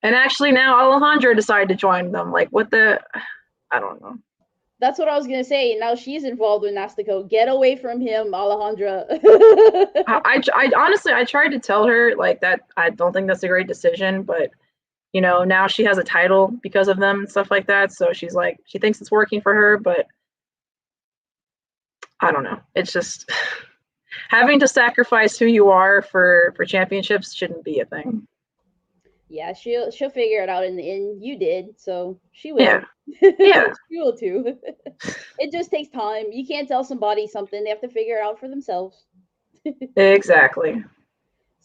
And actually now Alejandra decided to join them. Like what the, I don't know. That's what I was gonna say. Now she's involved with Nastico. Get away from him, Alejandra. I honestly, I tried to tell her like that. I don't think that's a great decision, but you know, now she has a title because of them and stuff like that. So she's like, she thinks it's working for her, but I don't know. It's just having to sacrifice who you are for championships shouldn't be a thing. Yeah, she'll figure it out in the end. You did, so she will. Yeah. Yeah. She will too. It just takes time. You can't tell somebody something. They have to figure it out for themselves. Exactly.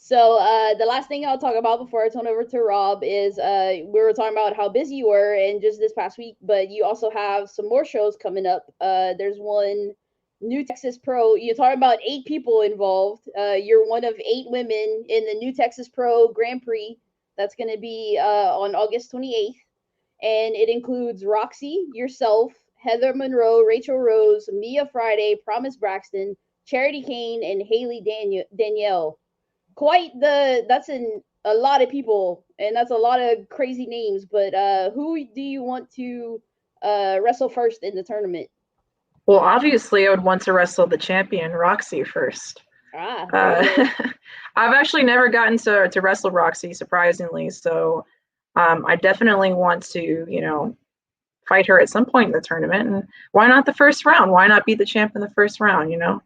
So the last thing I'll talk about before I turn over to Rob is we were talking about how busy you were and just this past week, but you also have some more shows coming up. There's one, New Texas Pro. You're talking about 8 people involved. You're one of 8 women in the New Texas Pro Grand Prix. That's going to be on August 28th. And it includes Roxy, yourself, Heather Monroe, Rachel Rose, Mia Friday, Promise Braxton, Charity Kane, and Haley Danielle. That's a lot of people, and that's a lot of crazy names. But who do you want to wrestle first in the tournament? Well, obviously, I would want to wrestle the champion, Roxy, first. I've actually never gotten to wrestle Roxy, surprisingly. So I definitely want to, you know, fight her at some point in the tournament. And why not the first round? Why not beat the champ in the first round, you know?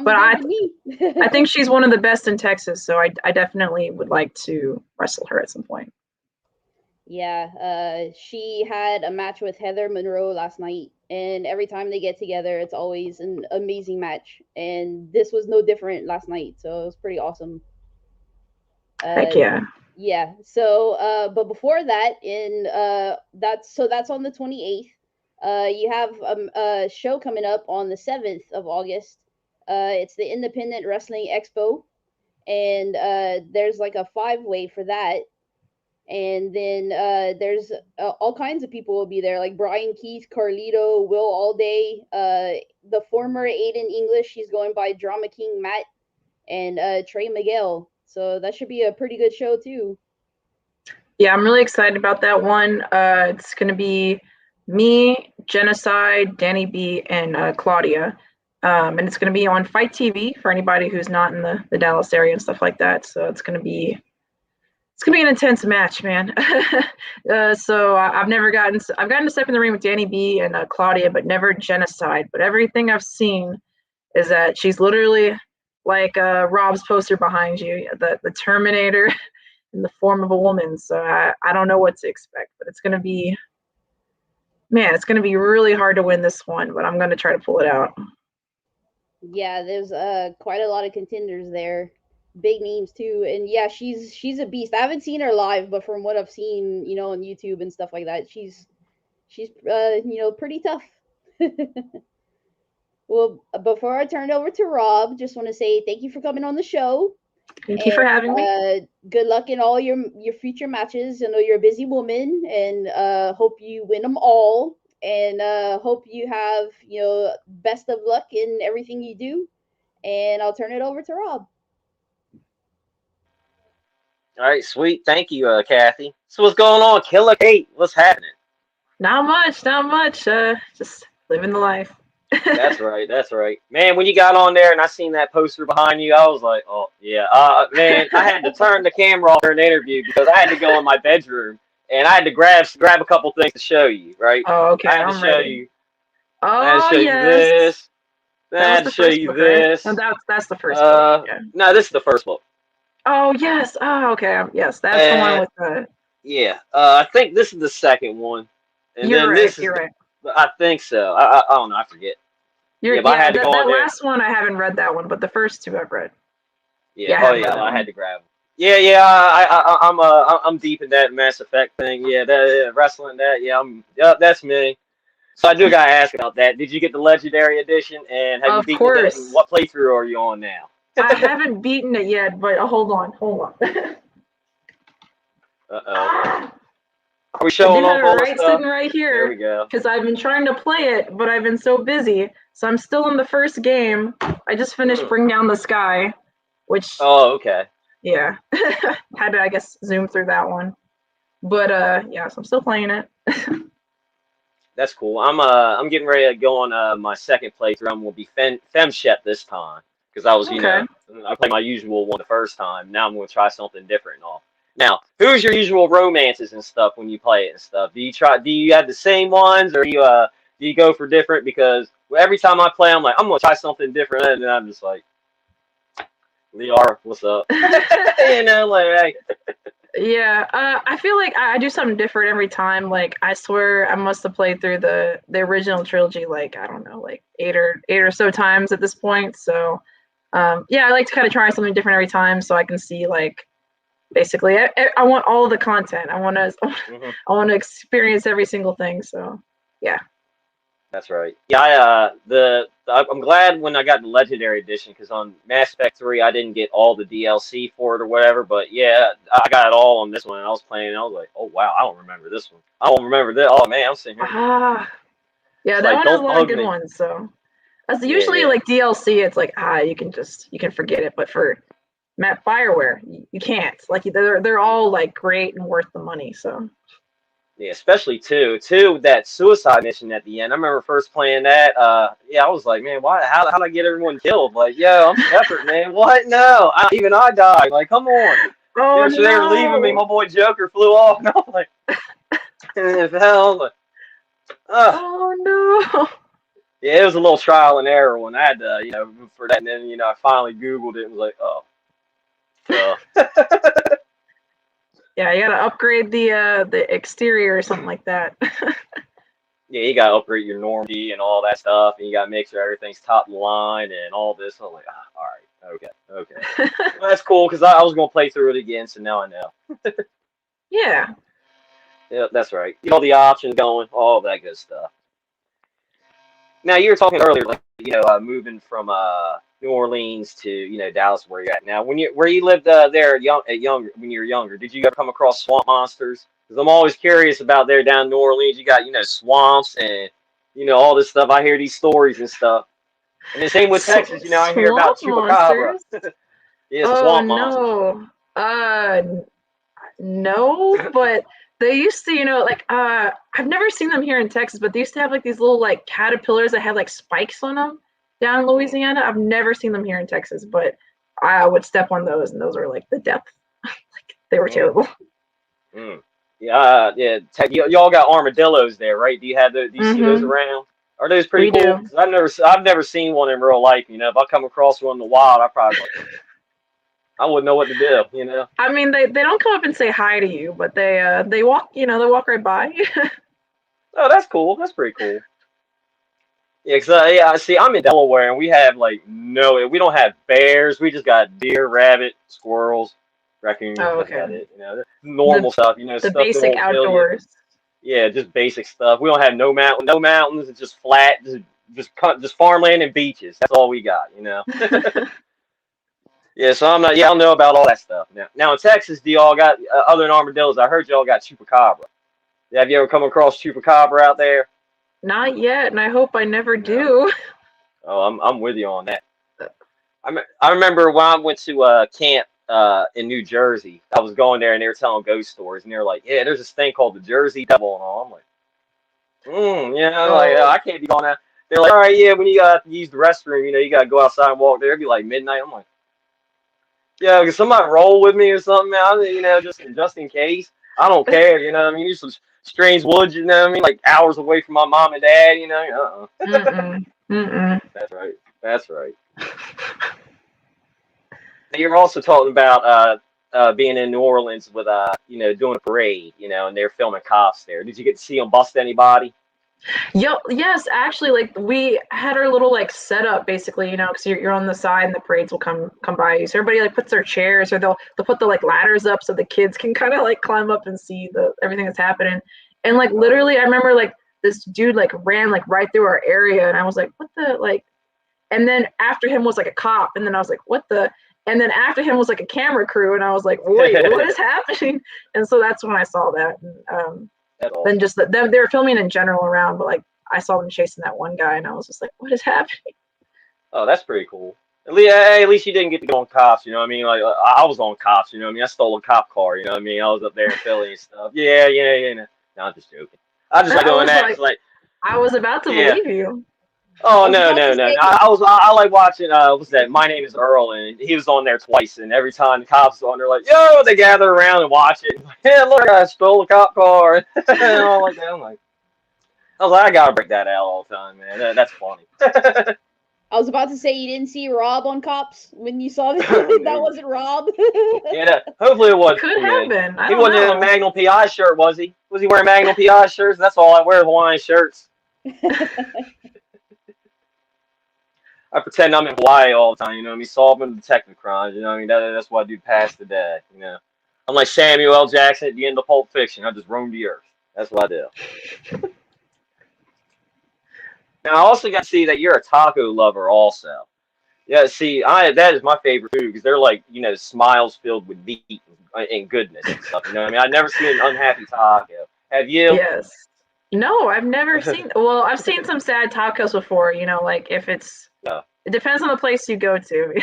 But I think she's one of the best in Texas, so I definitely would like to wrestle her at some point. Yeah, she had a match with Heather Monroe last night, and every time they get together, it's always an amazing match. And this was no different last night, so it was pretty awesome. Heck yeah. Yeah. So, but before that, that's on the 28th. You have a show coming up on the 7th of August. It's the Independent Wrestling Expo, and there's like a 5-way for that. And then there's all kinds of people will be there, like Brian Keith, Carlito, Will Allday, the former Aiden English, he's going by Drama King Matt, and Trey Miguel. So that should be a pretty good show too. Yeah, I'm really excited about that one. It's going to be me, Genocide, Danny B, and Claudia. And it's going to be on Fight TV for anybody who's not in the Dallas area and stuff like that. So it's going to be an intense match, man. So I've gotten to step in the ring with Danny B and Claudia, but never Genocide. But everything I've seen is that she's literally like Rob's poster behind you, the Terminator in the form of a woman. So I don't know what to expect, but it's going to be really hard to win this one, but I'm going to try to pull it out. Yeah, there's quite a lot of contenders there. Big names too, and yeah, she's a beast. I haven't seen her live, but from what I've seen, you know, on YouTube and stuff like that, she's you know, pretty tough. Well, before I turn it over to Rob, just want to say thank you for coming on the show. Thank you for having me. Good luck in all your future matches. I know you're a busy woman, and hope you win them all. and hope you have, best of luck in everything you do. And I'll turn it over to Rob. All right, sweet. Thank you, Kathy. So what's going on, Killer Kate? What's happening? Not much, not much. Just living the life. That's right, that's right. Man, when you got on there and I seen that poster behind you, I was like, oh, yeah. Man, I had to turn the camera off during the interview because I had to go in my bedroom and I had to grab a couple things to show you, right? Oh, okay, I had to I'm show ready. you. Oh, I had to show you yes. this. Then I had to show you this. Right? No, that's the first book. Yeah. No, this is the first book. Oh, yes. Oh, okay. Yes, that's the one with the... Yeah. I think this is the second one. And you're then right, this is you're right. I think so. I don't know. I forget. But I had to go that on there. last one I haven't read that one, but the first two I've read. Yeah. I had to grab them. Yeah. I'm deep in that Mass Effect thing. Yeah, wrestling that. Yeah, that's me. So I do gotta ask about that. Did you get the Legendary Edition? And have you beaten it? And what playthrough are you on now? I haven't beaten it yet, but hold on. Uh-oh. Are we showing off all the stuff? Sitting right here. There we go. Because I've been trying to play it, but I've been so busy. So I'm still in the first game. I just finished Bring Down the Sky, which... Oh, okay. Yeah. Had to, I guess, zoom through that one. But, yeah, so I'm still playing it. That's cool. I'm getting ready to go on my second playthrough. I'm going to be FemShep this time. Because I was, I played my usual one the first time. Now I'm going to try something different and all. Now, who's your usual romances and stuff when you play it and stuff? Do you have the same ones, or do you go for different? Because every time I play, I'm like, I'm gonna try something different, and then I'm just like, Liara, what's up? Like, Yeah, I feel like I do something different every time. Like, I swear I must have played through the original trilogy, like, I don't know, like eight or so times at this point. So, yeah, I like to kind of try something different every time, so I can see, like, basically, I want all the content. I want to experience every single thing. So, yeah. That's right. Yeah, I'm glad when I got the Legendary Edition, because on Mass Effect 3 I didn't get all the DLC for it or whatever. But yeah, I got it all on this one. And I was playing, and I was like, oh wow, I don't remember this one. I don't remember this. Oh man, I'm sitting here. Yeah, that one has a lot of good ones. So, as usually like DLC, it's like you can forget it. But for Fireware, you can't. Like, they're all like great and worth the money. So yeah, especially two that suicide mission at the end. I remember first playing that. I was like, man, why? How did I get everyone killed? Like, yo, I'm Shepard, man. What? No, even I died. Like, come on. Oh, so they were leaving me. My boy Joker flew off, and I was like, hell. Like, oh no. Yeah, it was a little trial and error when I had to, for that, and then I finally Googled it and was like, oh. Yeah, you gotta upgrade the exterior or something like that. Yeah, you gotta upgrade your Normandy and all that stuff, and you gotta make sure everything's top of the line and all this. I'm like, all right, okay. Well, that's cool, because I was gonna play through it again, so now I know. Yeah. Yeah, that's right. All the options going, all that good stuff. Now, you were talking earlier, like, moving from New Orleans to Dallas, where you're at now. When you lived there when you were younger, did you ever come across swamp monsters? Because I'm always curious about there down in New Orleans. You got swamps and all this stuff. I hear these stories and stuff. And the same with Texas. I hear about chupacabra. Yeah, swamp monsters. No, but they used to, I've never seen them here in Texas, but they used to have like these little like caterpillars that had like spikes on them down in Louisiana. I've never seen them here in Texas, but I would step on those, and those were like the death. Like, they were terrible. Yeah. Y'all got armadillos there, right? Do you have those? Do you see those around? Are those pretty cool? I've never seen one in real life. If I come across one in the wild, I wouldn't know what to do. I mean, they don't come up and say hi to you, but they walk. They walk right by. Oh, that's cool. That's pretty cool. Yeah, because see, I'm in Delaware, and we have we don't have bears. We just got deer, rabbit, squirrels, raccoons. Oh, okay. That's it. Normal stuff. The stuff basic outdoors. Yeah, just basic stuff. We don't have no mountains. It's just flat, just farmland and beaches. That's all we got. Yeah, so I don't know about all that stuff. Now in Texas, do y'all got other than armadillos? I heard y'all got chupacabra. Have you ever come across chupacabra out there? Not yet, and I hope I never do. Oh, I'm with you on that. I remember when I went to camp in New Jersey. I was going there and they were telling ghost stories, and they were like, "Yeah, there's this thing called the Jersey Devil," and all. I'm like, like I can't be going out. They're like, "All right, yeah, when you got to use the restroom, you got to go outside and walk there." It'd be like midnight. I'm like, "Yeah, can somebody roll with me or something, man? Just in case. I don't care, you know what I mean? There's some strange woods, you know what I mean? Like hours away from my mom and dad, you know. That's right. That's right. You're also talking about being in New Orleans with doing a parade, and they're filming cops there. Did you get to see them bust anybody? Yes, actually, like we had our little like setup basically, because you're on the side and the parades will come by you. So everybody like puts their chairs, or they'll put the like ladders up so the kids can kind of like climb up and see everything that's happening. And like literally, I remember like this dude like ran like right through our area, and I was like, what the like? And then after him was like a cop, and then I was like, what the? And then after him was like a camera crew, and I was like, wait, what is happening? And so that's when I saw that. And, then just they were filming in general around, but like I saw them chasing that one guy, and I was just like, what is happening? Oh, that's pretty cool. At least you didn't get to go on cops, you know what I mean? Like I was on cops, you know what I mean? I stole a cop car, you know what I mean? I was up there in Philly and stuff. Yeah. No, I'm just joking. I just like doing that. Like I was about to believe you. Oh no. I like watching what's that? My Name is Earl, and he was on there twice, and every time the cops was on there, like, yo, they gather around and watch it. Like, yeah, look, I stole a cop car and all like that. I was like, I gotta break that out all the time, man. That's funny. I was about to say you didn't see Rob on Cops when you saw that. That wasn't Rob. Yeah, hopefully it was. Could have been. He wasn't in a Magnum PI shirt, was he? Was he wearing Magnum PI shirts? That's all I wear, Hawaiian shirts. I pretend I'm in Hawaii all the time, you know what I mean? Solving detective crimes, you know what I mean? That's what I do past the day, you know? I'm like Samuel L. Jackson at the end of Pulp Fiction. I just roam the earth. That's what I do. Now, I also got to see that you're a taco lover also. Yeah, see, that is my favorite food because they're like, smiles filled with meat and goodness and stuff, you know what I mean? I've never seen an unhappy taco. Have you? Yes. No, I've never seen, well, I've seen some sad tacos before, like if it's, it depends on the place you go to.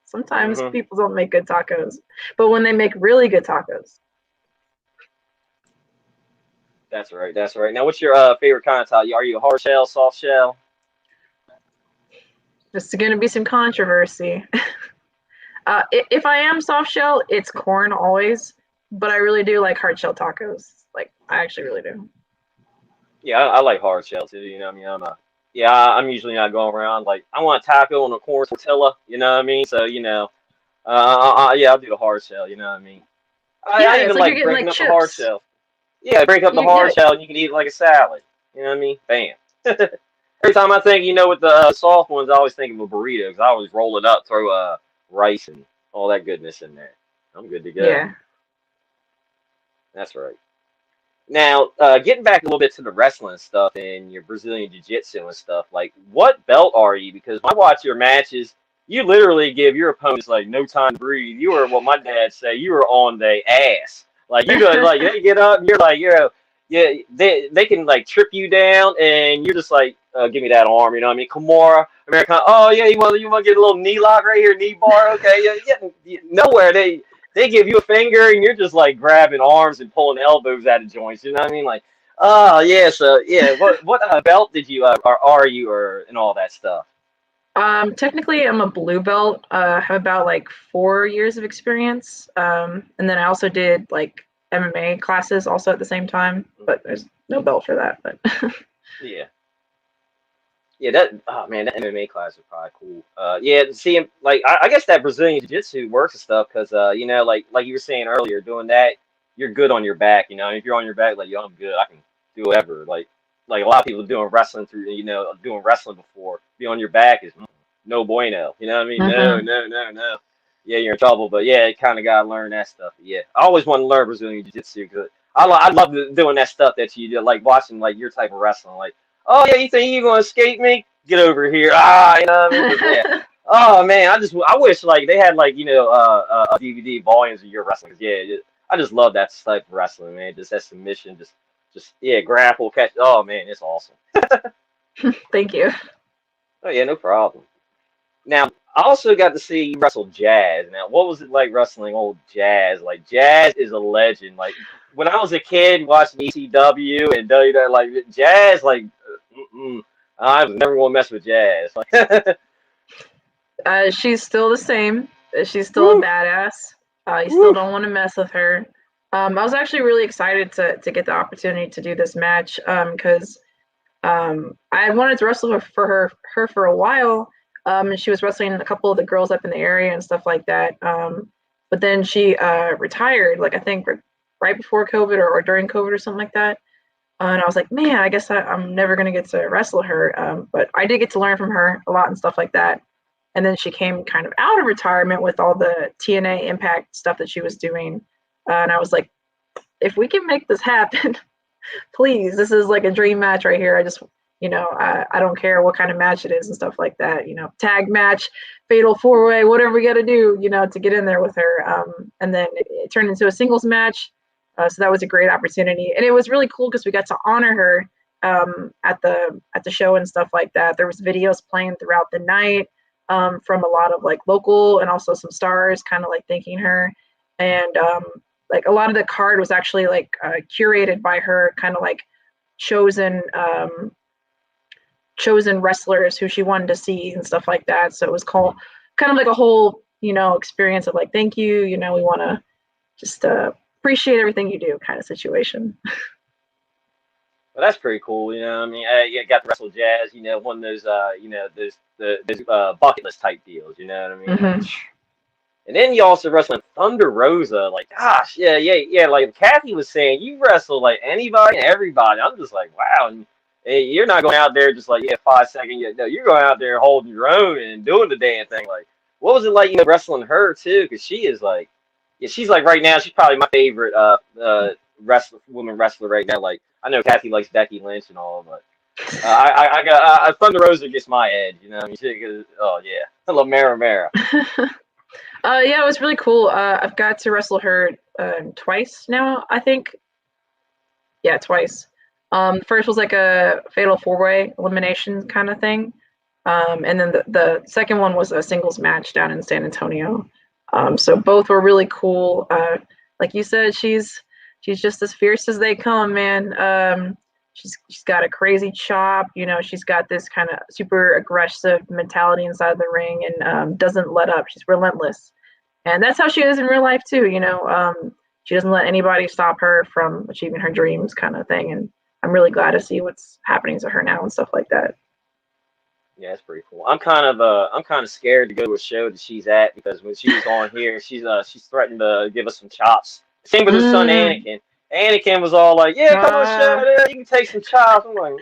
Sometimes people don't make good tacos, but when they make really good tacos. That's right. That's right. Now, what's your favorite kind of taco? Are you a hard shell, soft shell? There's going to be some controversy. If I am soft shell, it's corn always, but I really do like hard shell tacos. Like, I actually really do. Yeah, I like hard shell too. You know what I mean? I'm usually not going around like I want a taco and a corn tortilla. You know what I mean? So I'll do the hard shell. You know what I mean? I even like breaking up the hard shell. Yeah, break up the hard shell and you can eat it like a salad. You know what I mean? Bam. Every time I think, with the soft ones, I always think of a burrito because I always roll it up, throw rice and all that goodness in there. I'm good to go. Yeah. That's right. Now, getting back a little bit to the wrestling stuff and your Brazilian Jiu-Jitsu and stuff, like, what belt are you? Because when I watch your matches, you literally give your opponents, like, no time to breathe. You were, what my dad say, you were on the ass. Like, you go, like, they get up, and you're like, yeah, they can, like, trip you down, and you're just like, give me that arm, you know what I mean? Kimura, American, oh, yeah, you want to get a little knee lock right here, knee bar, okay, yeah, nowhere, they give you a finger and you're just like grabbing arms and pulling elbows out of joints. You know what I mean? Like, oh yeah. So yeah, what belt did you are you and all that stuff? Technically, I'm a blue belt. I have about like 4 years of experience. And then I also did like MMA classes also at the same time, but there's no belt for that. But yeah. Yeah, that MMA class is probably cool. Yeah, seeing like I guess that Brazilian Jiu-Jitsu works and stuff because like you were saying earlier, doing that you're good on your back. If you're on your back, like yo, I'm good. I can do whatever. Like a lot of people doing wrestling through doing wrestling before. Be on your back is no bueno. You know what I mean? No. Yeah, you're in trouble. But yeah, you kind of gotta learn that stuff. But yeah, I always want to learn Brazilian Jiu-Jitsu because I love doing that stuff that you do, like watching like your type of wrestling, like. Oh yeah, you think you're gonna escape me? Get over here! You know what I mean? Yeah. Oh man, I wish like they had like DVD volumes of your wrestling. Yeah, I just love that type of wrestling, man. Just that submission, just Just grapple, catch. Oh man, it's awesome. Thank you. Oh yeah, no problem. Now, I also got to see you wrestle Jazz. Now, what was it like wrestling old Jazz? Like, Jazz is a legend. Like, when I was a kid watching ECW and WWE, like, Jazz, like, I was never going to mess with Jazz. She's still the same. She's still Woo. a badass. You Woo. still don't want to mess with her. I was actually really excited to get the opportunity to do this match because I wanted to wrestle for her for a while. And she was wrestling a couple of the girls up in the area and stuff like that. But then she retired, like I think right before COVID or during COVID or something like that. And I was like, man, I guess I'm never going to get to wrestle her. But I did get to learn from her a lot and stuff like that. And then she came kind of out of retirement with all the TNA Impact stuff that she was doing. And I was like, if we can make this happen, please, this is like a dream match right here. I just, I don't care what kind of match it is and stuff like that, tag match, fatal 4-way, whatever we got to do, to get in there with her. And then it turned into a singles match. So that was a great opportunity. And it was really cool because we got to honor her at the show and stuff like that. There was videos playing throughout the night from a lot of like local and also some stars kind of like thanking her. And like a lot of the card was actually like curated by her, kind of like chosen wrestlers who she wanted to see and stuff like that. So it was cool, kind of like a whole experience of like, thank you, we want to just appreciate everything you do kind of situation. Well, that's pretty cool. I mean, you got to wrestle Jazz. One of those those bucket list type deals. You know what I mean? Mm-hmm. And then you also wrestle Thunder Rosa. Like, gosh, yeah. Like Kathy was saying, you wrestle like anybody and everybody. I'm just like, wow. And you're not going out there just like 5 seconds. No, you're going out there holding your own and doing the damn thing. Like, what was it like, wrestling her too? Because she is like, she's like right now. She's probably my favorite woman wrestler right now. Like, I know Kathy likes Becky Lynch and all, but I got Thunder Rosa gets my edge. I mean, oh yeah, I love Mara. Yeah, it was really cool. I've got to wrestle her twice now, I think. Yeah, twice. First was like a fatal 4-way elimination kind of thing. And then the second one was a singles match down in San Antonio. So both were really cool. Like you said, she's just as fierce as they come, man. She's got a crazy chop. She's got this kind of super aggressive mentality inside the ring and doesn't let up. She's relentless. And that's how she is in real life too. She doesn't let anybody stop her from achieving her dreams kind of thing. And I'm really glad to see what's happening to her now and stuff like that. Yeah, it's pretty cool. I'm kind of scared to go to a show that she's at because when she was on here, she's threatened to give us some chops. Same with her son Anakin. Anakin was all like, "Yeah, come on, show, you can take some chops." I'm like,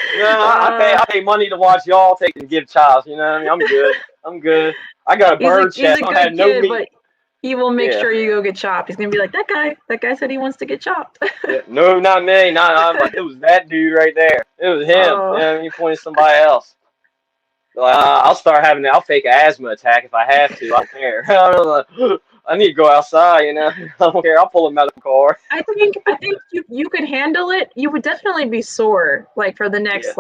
I pay money to watch y'all take and give chops. You know what I mean? I'm good. I got a bird chest. I had no meat. But he will make sure you go get chopped. He's gonna be like, that guy said he wants to get chopped. No, not me. It was that dude right there. It was him. He pointed somebody else. I'll fake an asthma attack if I have to. I don't care. I need to go outside, I don't care. I'll pull a medical car. I think you could handle it. You would definitely be sore, like for the next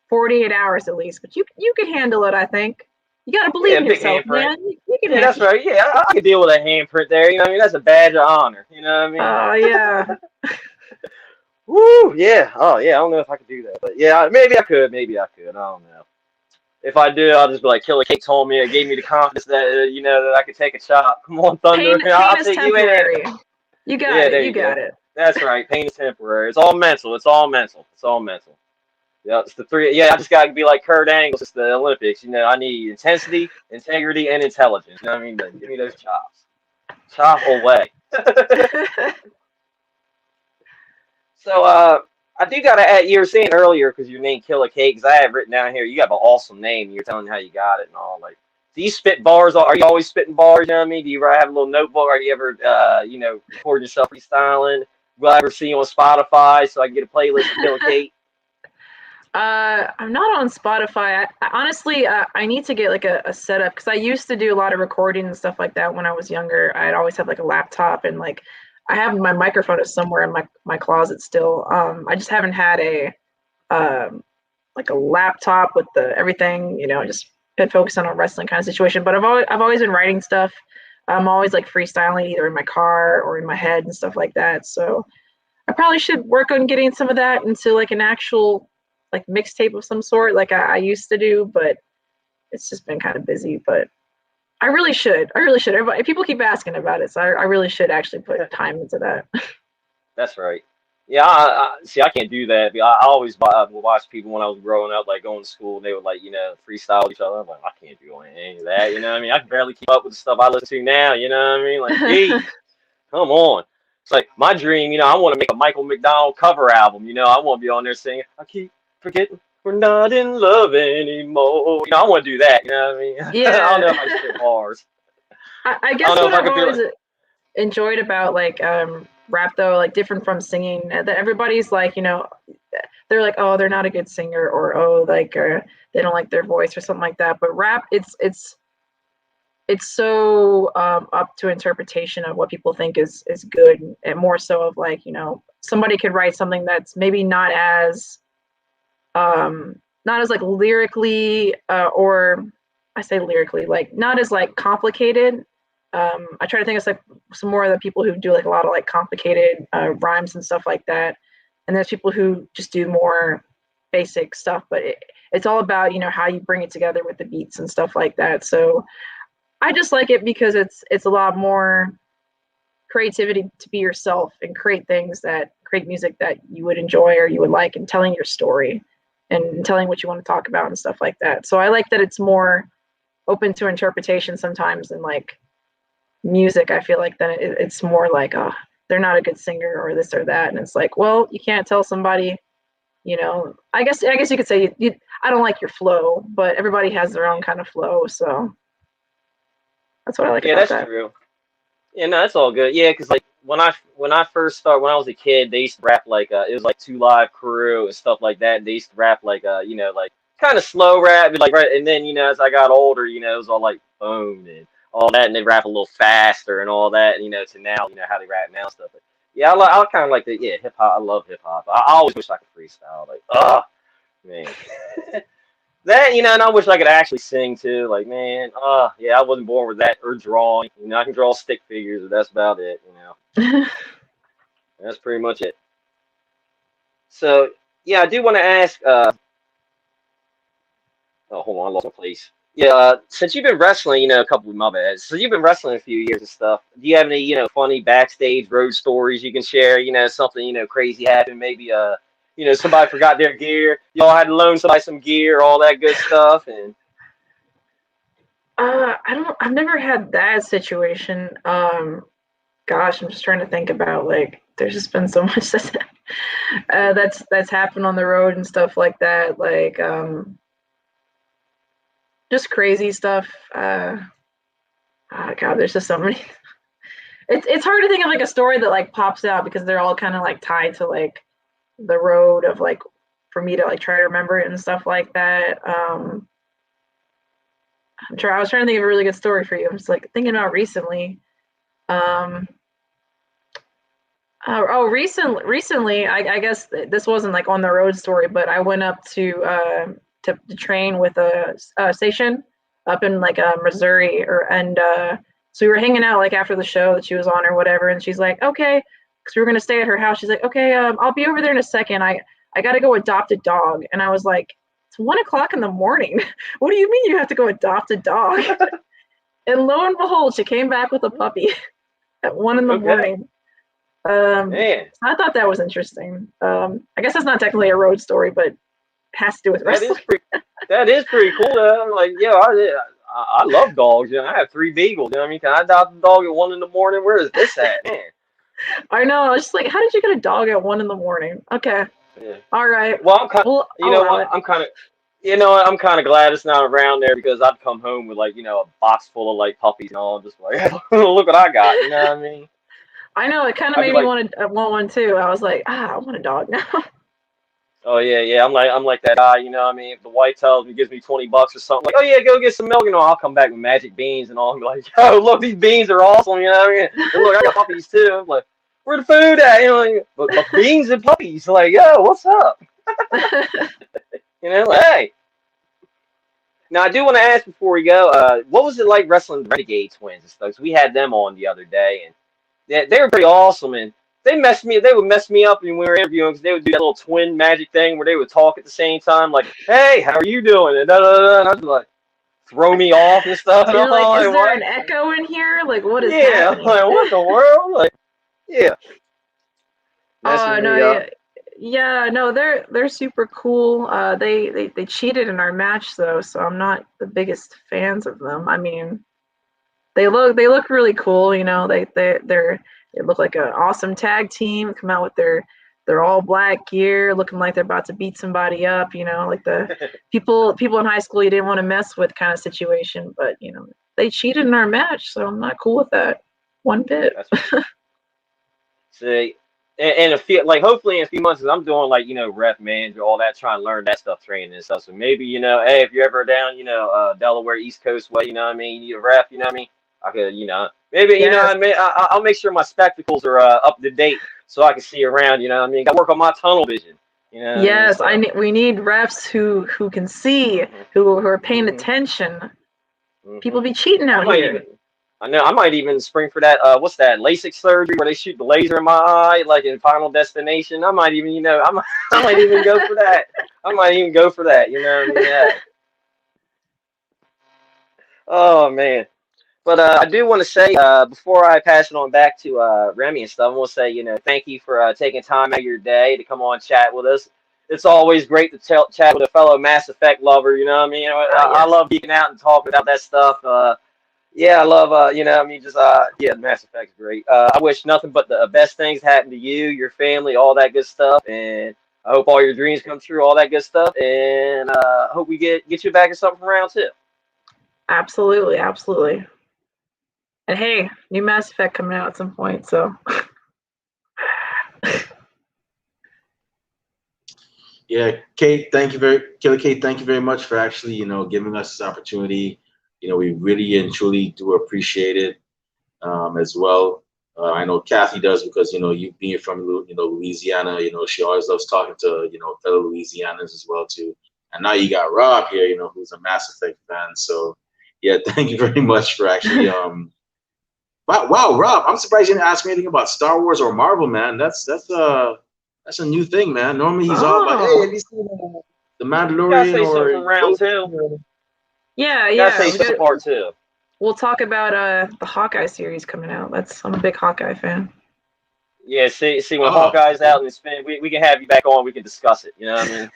48 hours at least. But you could handle it. I think you gotta believe in yourself, man. You can that's right. Yeah, I can deal with a handprint there. I mean, that's a badge of honor. You know what I Oh mean? yeah. Woo, yeah. Oh yeah. I don't know if I could do that, but yeah, maybe I could. I don't know. If I do, I'll just be like, Killa Kate told me, it gave me the confidence that that I could take a chop. Come on, Thunder. Pain is temporary. You got it. You got it. That's right. Pain is temporary. It's all mental. Yeah, it's the three. Yeah, I just got to be like Kurt Angle. It's the Olympics. I need intensity, integrity, and intelligence. You know what I mean? Give me those chops. Chop away. So, I do got to add, you were saying earlier, because your name Killa Kate, because I have written down here, you have an awesome name. You're telling how you got it and all. Like, do you spit bars? Are you always spitting bars? You know what I mean? Do you have a little notebook? Are you ever, recording yourself freestyling? Will I ever see you on Spotify so I can get a playlist of Killa Kate? I'm not on Spotify. I honestly, I need to get like a setup because I used to do a lot of recording and stuff like that when I was younger. I'd always have like a laptop and like I have my microphone is somewhere in my closet still. I just haven't had a like a laptop with the everything, just been focusing on wrestling kind of situation. But I've always been writing stuff. I'm always like freestyling either in my car or in my head and stuff like that. So I probably should work on getting some of that into like an actual like mixtape of some sort, like I used to do, but it's just been kind of busy. But I really should. Everybody, people keep asking about it, so I really should actually put time into that. That's right. Yeah, see, I can't do that. I always watch people when I was growing up, like going to school, and they would like, freestyle each other. I'm like, I can't do any of that. You know what I mean? I can barely keep up with the stuff I listen to now. You know what I mean? Like, geez, come on. It's like my dream. I want to make a Michael McDonald cover album. I want to be on there singing, I keep forgetting we're not in love anymore. I want to do that. You know what I mean? Yeah. I don't know if I spit bars. I guess what I've always enjoyed about like rap though, like different from singing, that everybody's like, they're like, oh, they're not a good singer, or oh, like they don't like their voice or something like that. But rap, it's so up to interpretation of what people think is good, and more so of like, somebody could write something that's maybe not as like lyrically or I say lyrically, like not as like complicated. I try to think of like some more of the people who do like a lot of like complicated rhymes and stuff like that, and there's people who just do more basic stuff, but it's all about how you bring it together with the beats and stuff like that. So I just like it because it's a lot more creativity to be yourself and create music that you would enjoy or you would like, and telling your story and telling what you want to talk about and stuff like that. So I like that it's more open to interpretation sometimes, and like music, I feel like then it's more like, oh, they're not a good singer or this or that, and it's like, well, you can't tell somebody, I guess you could say I don't like your flow, but everybody has their own kind of flow, so that's what I like about that. Yeah, that's true. Yeah, no, that's all good. Yeah, because like when I first started, when I was a kid, they used to rap like it was like 2 Live Crew and stuff like that. They used to rap like like kind of slow rap, like right. And then as I got older, it was all like boom and all that, and they rap a little faster and all that. To now, how they rap now and stuff. But yeah, I kind of like the hip hop. I love hip hop. I always wish I could freestyle. Like, man. That, and I wish I could actually sing too. Like, man, yeah, I wasn't born with that, or drawing. I can draw stick figures, but that's about it, That's pretty much it. So, yeah, I do want to ask, oh, hold on, I lost my place. Yeah, since you've been wrestling, my bad. So you've been wrestling a few years and stuff. Do you have any, funny backstage road stories you can share? Something, crazy happened, maybe, somebody forgot their gear. Y'all had to loan somebody some gear, all that good stuff, and I've never had that situation. Gosh, I'm just trying to think about, like, there's just been so much that's happened on the road and stuff like that. Like, just crazy stuff. God, there's just so many. It's hard to think of like a story that like pops out, because they're all kind of like tied to like the road of like, for me to like try to remember it and stuff like that. I was trying to think of a really good story for you. I'm just like thinking about recently. Recently, I guess this wasn't like on the road story, but I went up to train with a station up in like Missouri, so we were hanging out like after the show that she was on or whatever, and she's like, okay, because we were gonna stay at her house. She's like, okay, I'll be over there in a second. I gotta go adopt a dog. And I was like, it's 1 o'clock in the morning. What do you mean you have to go adopt a dog? And lo and behold, she came back with a puppy at 1 in the morning. Man. I thought that was interesting. I guess that's not technically a road story, but it has to do with wrestling. That is pretty cool. I'm like, I love dogs. I have 3 beagles. I mean, can I adopt a dog at 1 in the morning? Where is this at, man? I know. I was just like, how did you get a dog at 1 in the morning? Okay. Yeah. All right. Well, I'm kind of glad it's not around there, because I'd come home with like, a box full of like puppies and all. I'm just like, look what I got. You know what I mean? I know. It kind of made me want one too. I was like, I want a dog now. Oh yeah. I'm like that guy. I mean, if the wife tells me, gives me $20 or something, like, oh yeah, go get some milk. I'll come back with magic beans and all. I'm like, yo, look, these beans are awesome. You know what I mean? And look, I got puppies too. I'm like, where the food at? You know, like, but beans and puppies. Like, yo, what's up? You know, like, hey. Now I do want to ask before we go, what was it like wrestling the Renegade Twins and stuff? 'Cause we had them on the other day, and they were pretty awesome. And they would mess me up when we were interviewing because they would do that little twin magic thing where they would talk at the same time, like, "Hey, how are you doing?" And da da da. And I was like, throw me off and stuff. And You're I'm like, is like, there what? an echo in here? Like, what is Yeah, I'm happening? like, what the world? Like, yeah, Oh messing no, me up. yeah, no, they're super cool. They cheated in our match though, so I'm not the biggest fans of them. I mean, they look really cool, you know. They look like an awesome tag team. Come out with their all black gear, looking like they're about to beat somebody up, you know, like the people in high school you didn't want to mess with kind of situation. But you know, they cheated in our match, so I'm not cool with that one bit. See, and a few, like hopefully in a few months, 'cause I'm doing like, you know, ref manager, all that, trying to learn that stuff, training and stuff. So maybe, you know, hey, if you're ever down, you know, Delaware East Coast way, you know what I mean, you need a ref, you know what I mean, I could, you know, maybe, you know Yes. what I mean, I'll make sure my spectacles are up to date so I can see around, you know what I mean, got to work on my tunnel vision, you know what Yes, I mean? we need refs who can see, who are paying attention. People be cheating I out might here. even, I know I might even spring for that. What's that? LASIK surgery where they shoot the laser in my eye, like in Final Destination. I might even, you know, I might even go for that. I might even go for that. You know what I mean? Yeah. Oh man. But I do want to say before I pass it on back to Remy and stuff, I want to say, you know, thank you for taking time out of your day to come on and chat with us. It's always great to chat with a fellow Mass Effect lover. You know what I mean? I love geeking out and talking about that stuff. Yeah, I love, you know, I mean, just, yeah, Mass Effect's great. I wish nothing but the best things happen to you, your family, all that good stuff. And I hope all your dreams come true, all that good stuff. And I hope we get you back in something for round 2. Absolutely, absolutely. And hey, new Mass Effect coming out at some point, so. Yeah, Killer Kate, thank you very much for actually, you know, giving us this opportunity. You know, we really and truly do appreciate it as well. I know Kathy does because, you know, you being from, you know, Louisiana, you know, she always loves talking to, you know, fellow Louisianans as well too. And now you got Rob here, you know, who's a Mass Effect fan. So yeah, thank you very much for actually wow, Rob, I'm surprised you didn't ask me anything about Star Wars or Marvel, man. That's a new thing, man. Normally he's all about, hey, have you seen The You gotta Mandalorian say something or from round 2. Yeah, You gotta say something part 2. We'll talk about the Hawkeye series coming out. I'm a big Hawkeye fan. Yeah, see when Hawkeye's out and it's been, we can have you back on. We can discuss it. You know what I mean?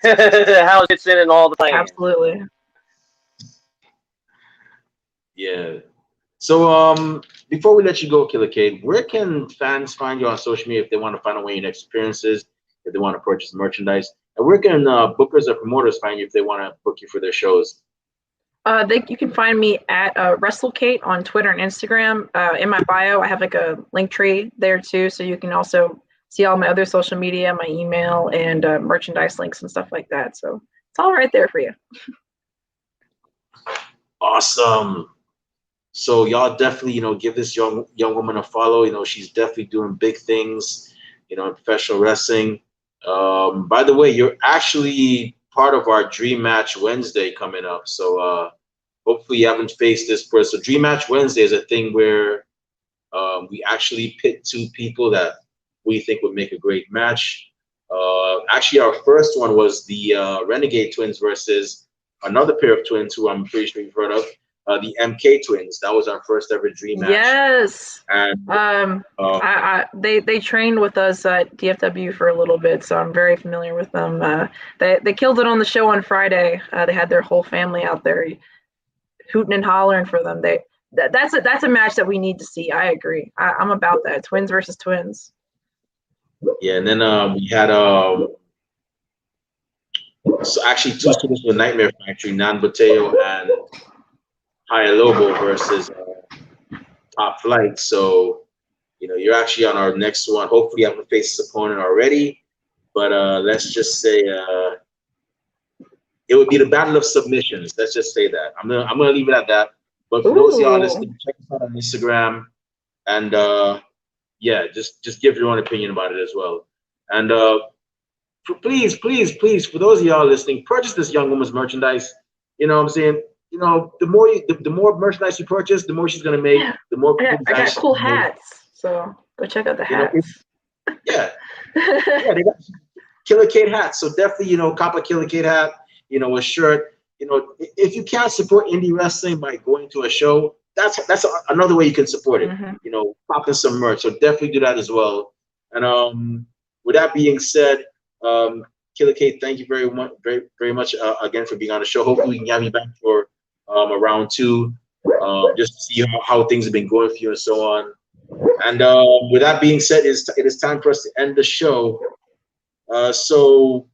How it fits in and all the plans. Absolutely. Yeah. So before we let you go, Killer Kate, where can fans find you on social media if they want to find out when your next appearances, if they want to purchase merchandise? And where can bookers or promoters find you if they want to book you for their shows? You can find me at WrestleKate on Twitter and Instagram. In my bio, I have like a link tree there too, so you can also see all my other social media, my email, and merchandise links and stuff like that. So it's all right there for you. Awesome. So y'all definitely, you know, give this young woman a follow. You know, she's definitely doing big things, you know, in professional wrestling. By the way, you're actually part of our Dream Match Wednesday coming up. So hopefully you haven't faced this person. So Dream Match Wednesday is a thing where we actually pit 2 people that we think would make a great match. Actually, our first one was the Renegade Twins versus another pair of twins who I'm pretty sure you've heard of. The MK Twins. That was our first ever dream match. Yes. And they trained with us at DFW for a little bit, so I'm very familiar with them. They killed it on the show on Friday. They had their whole family out there hooting and hollering for them. That's a match that we need to see. I agree. I'm about that. Twins versus twins. Yeah, and then we had so actually 2 students from the Nightmare Factory, Nan Boteo and High Lobo versus Top Flight. So, you know, you're actually on our next one. Hopefully you haven't faced this opponent already. But let's just say it would be the battle of submissions. Let's just say that. I'm gonna leave it at that. But for those of y'all listening, check us out on Instagram. And yeah, just give your own opinion about it as well. And please, please, please, for those of y'all listening, purchase this young woman's merchandise. You know what I'm saying? You know, the more merchandise you purchase, the more she's gonna make. Yeah. The more I got cool hats, so go check out the hats. Yeah, yeah, they got Killa Kate hats. So definitely, you know, cop a Killa Kate hat. You know, a shirt. You know, if you can't support indie wrestling by going to a show, that's another way you can support it. Mm-hmm. You know, popping some merch. So definitely do that as well. And with that being said, Killa Kate, thank you very much, very much again for being on the show. Hopefully, we can have you back for a round two, just to see how things have been going for you and so on. And with that being said, it is time for us to end the show. So,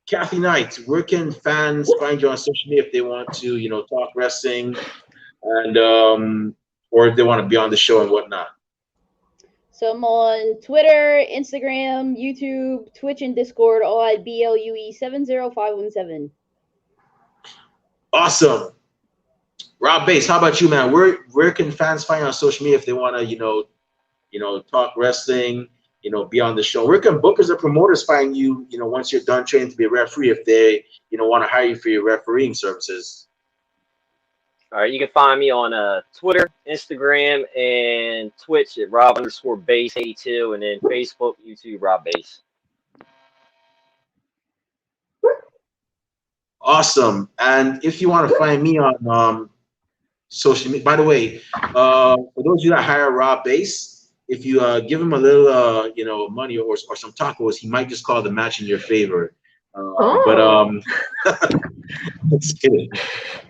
Kathy Knight, where can fans find you on social media if they want to, you know, talk wrestling, and or if they want to be on the show and whatnot? So I'm on Twitter, Instagram, YouTube, Twitch, and Discord, all at BLUE70517. Awesome. Rob Bass, how about you, man? Where can fans find you on social media if they want to, you know, talk wrestling, you know, be on the show? Where can bookers or promoters find you, you know, once you're done training to be a referee, if they, you know, want to hire you for your refereeing services? All right, you can find me on Twitter, Instagram, and Twitch at Rob_Base82, and then Facebook, YouTube, Rob Base. Awesome. And if you want to find me on social media, by the way, for those of you that hire Rob Base, if you give him a little, you know, money or some tacos, he might just call the match in your favor. But just kidding.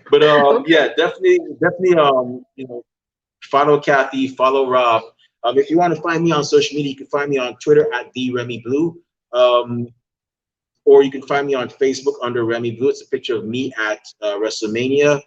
But yeah, definitely, you know, follow Kathy, follow Rob. If you want to find me on social media, you can find me on Twitter at @TheRemyBlue, or you can find me on Facebook under Remy Blue. It's a picture of me at WrestleMania.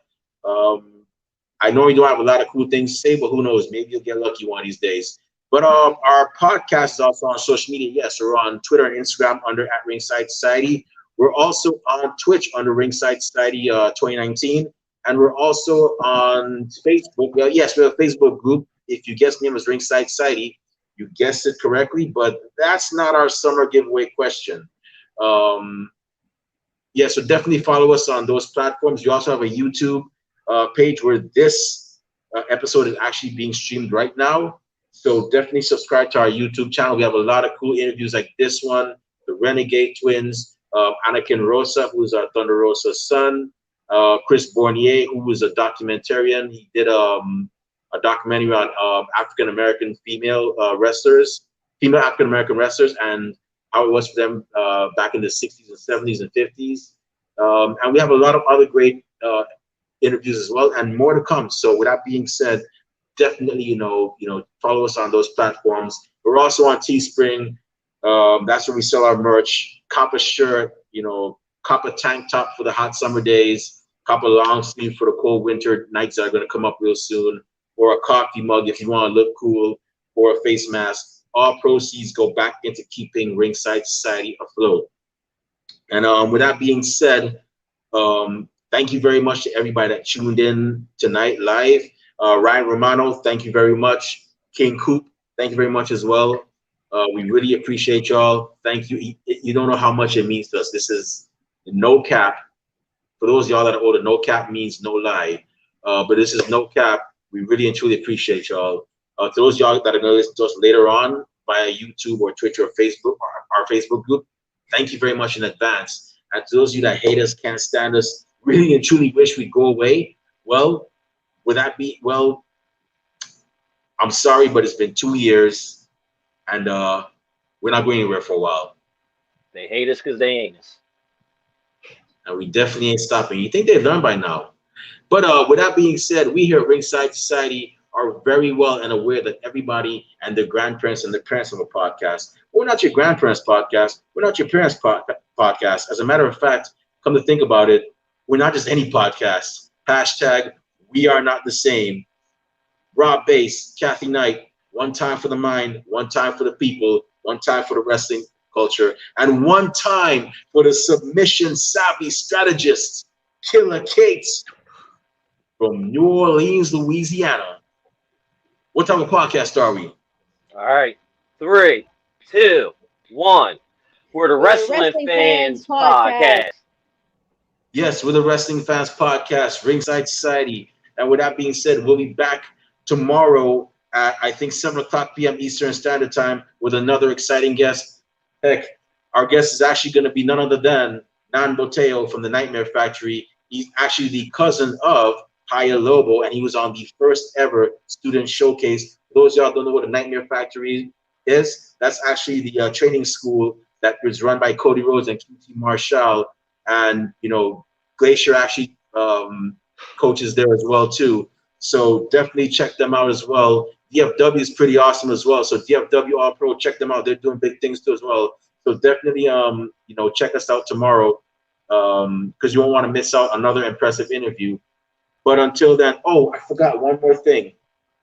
I know you don't have a lot of cool things to say, but who knows? Maybe you'll get lucky one of these days. But our podcast is also on social media. Yes, we're on Twitter and Instagram under @Ringside Society. We're also on Twitch under Ringside Society 2019. And we're also on Facebook. Well, yes, we have a Facebook group. If you guessed the name was Ringside Society, you guessed it correctly, but that's not our summer giveaway question. Yeah, so definitely follow us on those platforms. You also have a YouTube page where this episode is actually being streamed right now. So definitely subscribe to our YouTube channel. We have a lot of cool interviews like this one, the Renegade Twins, Anakin Rosa, who's Thunder Rosa's son, Chris Bornier, who was a documentarian. He did a documentary on African American female African American wrestlers, and how it was for them back in the 60s and 70s and 50s. And we have a lot of other great interviews as well, and more to come. So with that being said, definitely, you know, follow us on those platforms. We're also on Teespring. That's where we sell our merch. Cop a shirt, you know, cop a tank top for the hot summer days, cop a long sleeve for the cold winter nights that are going to come up real soon, or a coffee mug if you want to look cool, or a face mask. All proceeds go back into keeping Ringside Society afloat. And with that being said, thank you very much to everybody that tuned in tonight live. Ryan Romano, thank you very much. King Coop, thank you very much as well. We really appreciate y'all. Thank you. You don't know how much it means to us. This is no cap. For those of y'all that are older, no cap means no lie. But this is no cap. We really and truly appreciate y'all. To those of y'all that are going to listen to us later on via YouTube or Twitch or Facebook, or our Facebook group, thank you very much in advance. And to those of you that hate us, can't stand us, really and truly wish we'd go away, well, would that be, well, I'm sorry, but it's been 2 years, and we're not going anywhere for a while. They hate us because they ain't us. And we definitely ain't stopping. You think they've learned by now. But with that being said, we here at Ringside Society are very well and aware that everybody and their grandparents and the parents of a podcast. We're not your grandparents' podcast. We're not your parents' podcast. As a matter of fact, come to think about it, we're not just any podcast. Hashtag, we are not the same. Rob Bass, Kathy Knight, one time for the mind, one time for the people, one time for the wrestling culture, and one time for the submission savvy strategist, Killa Kate from New Orleans, Louisiana. What type of podcast are we? All right. 3, 2, 1. We're the We're the Wrestling Wrestling Fans Fans Podcast. Podcast. Yes, we're the Wrestling Fans Podcast, Ringside Society. And with that being said, we'll be back tomorrow at, I think, 7 o'clock p.m. Eastern Standard Time with another exciting guest. Heck, our guest is actually going to be none other than Nan Boteo from the Nightmare Factory. He's actually the cousin of Haya Lobo, and he was on the first ever student showcase. For those of y'all don't know what the Nightmare Factory is, that's actually the training school that was run by Cody Rhodes and QT Marshall. And, you know, Glacier actually coaches there as well, too. So definitely check them out as well. DFW is pretty awesome as well. So DFW All-Pro, check them out. They're doing big things, too, as well. So definitely, you know, check us out tomorrow because you won't want to miss out another impressive interview. But until then, oh, I forgot one more thing.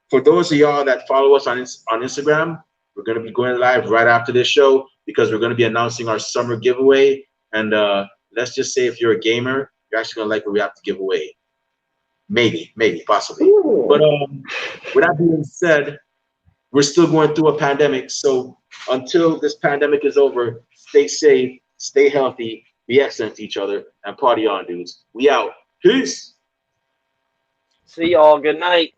For those of y'all that follow us on Instagram, we're going to be going live right after this show because we're going to be announcing our summer giveaway. And let's just say if you're a gamer, you're actually going to like what we have to give away. Maybe, possibly. Ooh. But with that being said, we're still going through a pandemic. So until this pandemic is over, stay safe, stay healthy, be excellent to each other, and party on, dudes. We out. Peace. See y'all. Good night.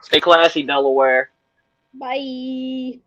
Stay classy, Delaware. Bye.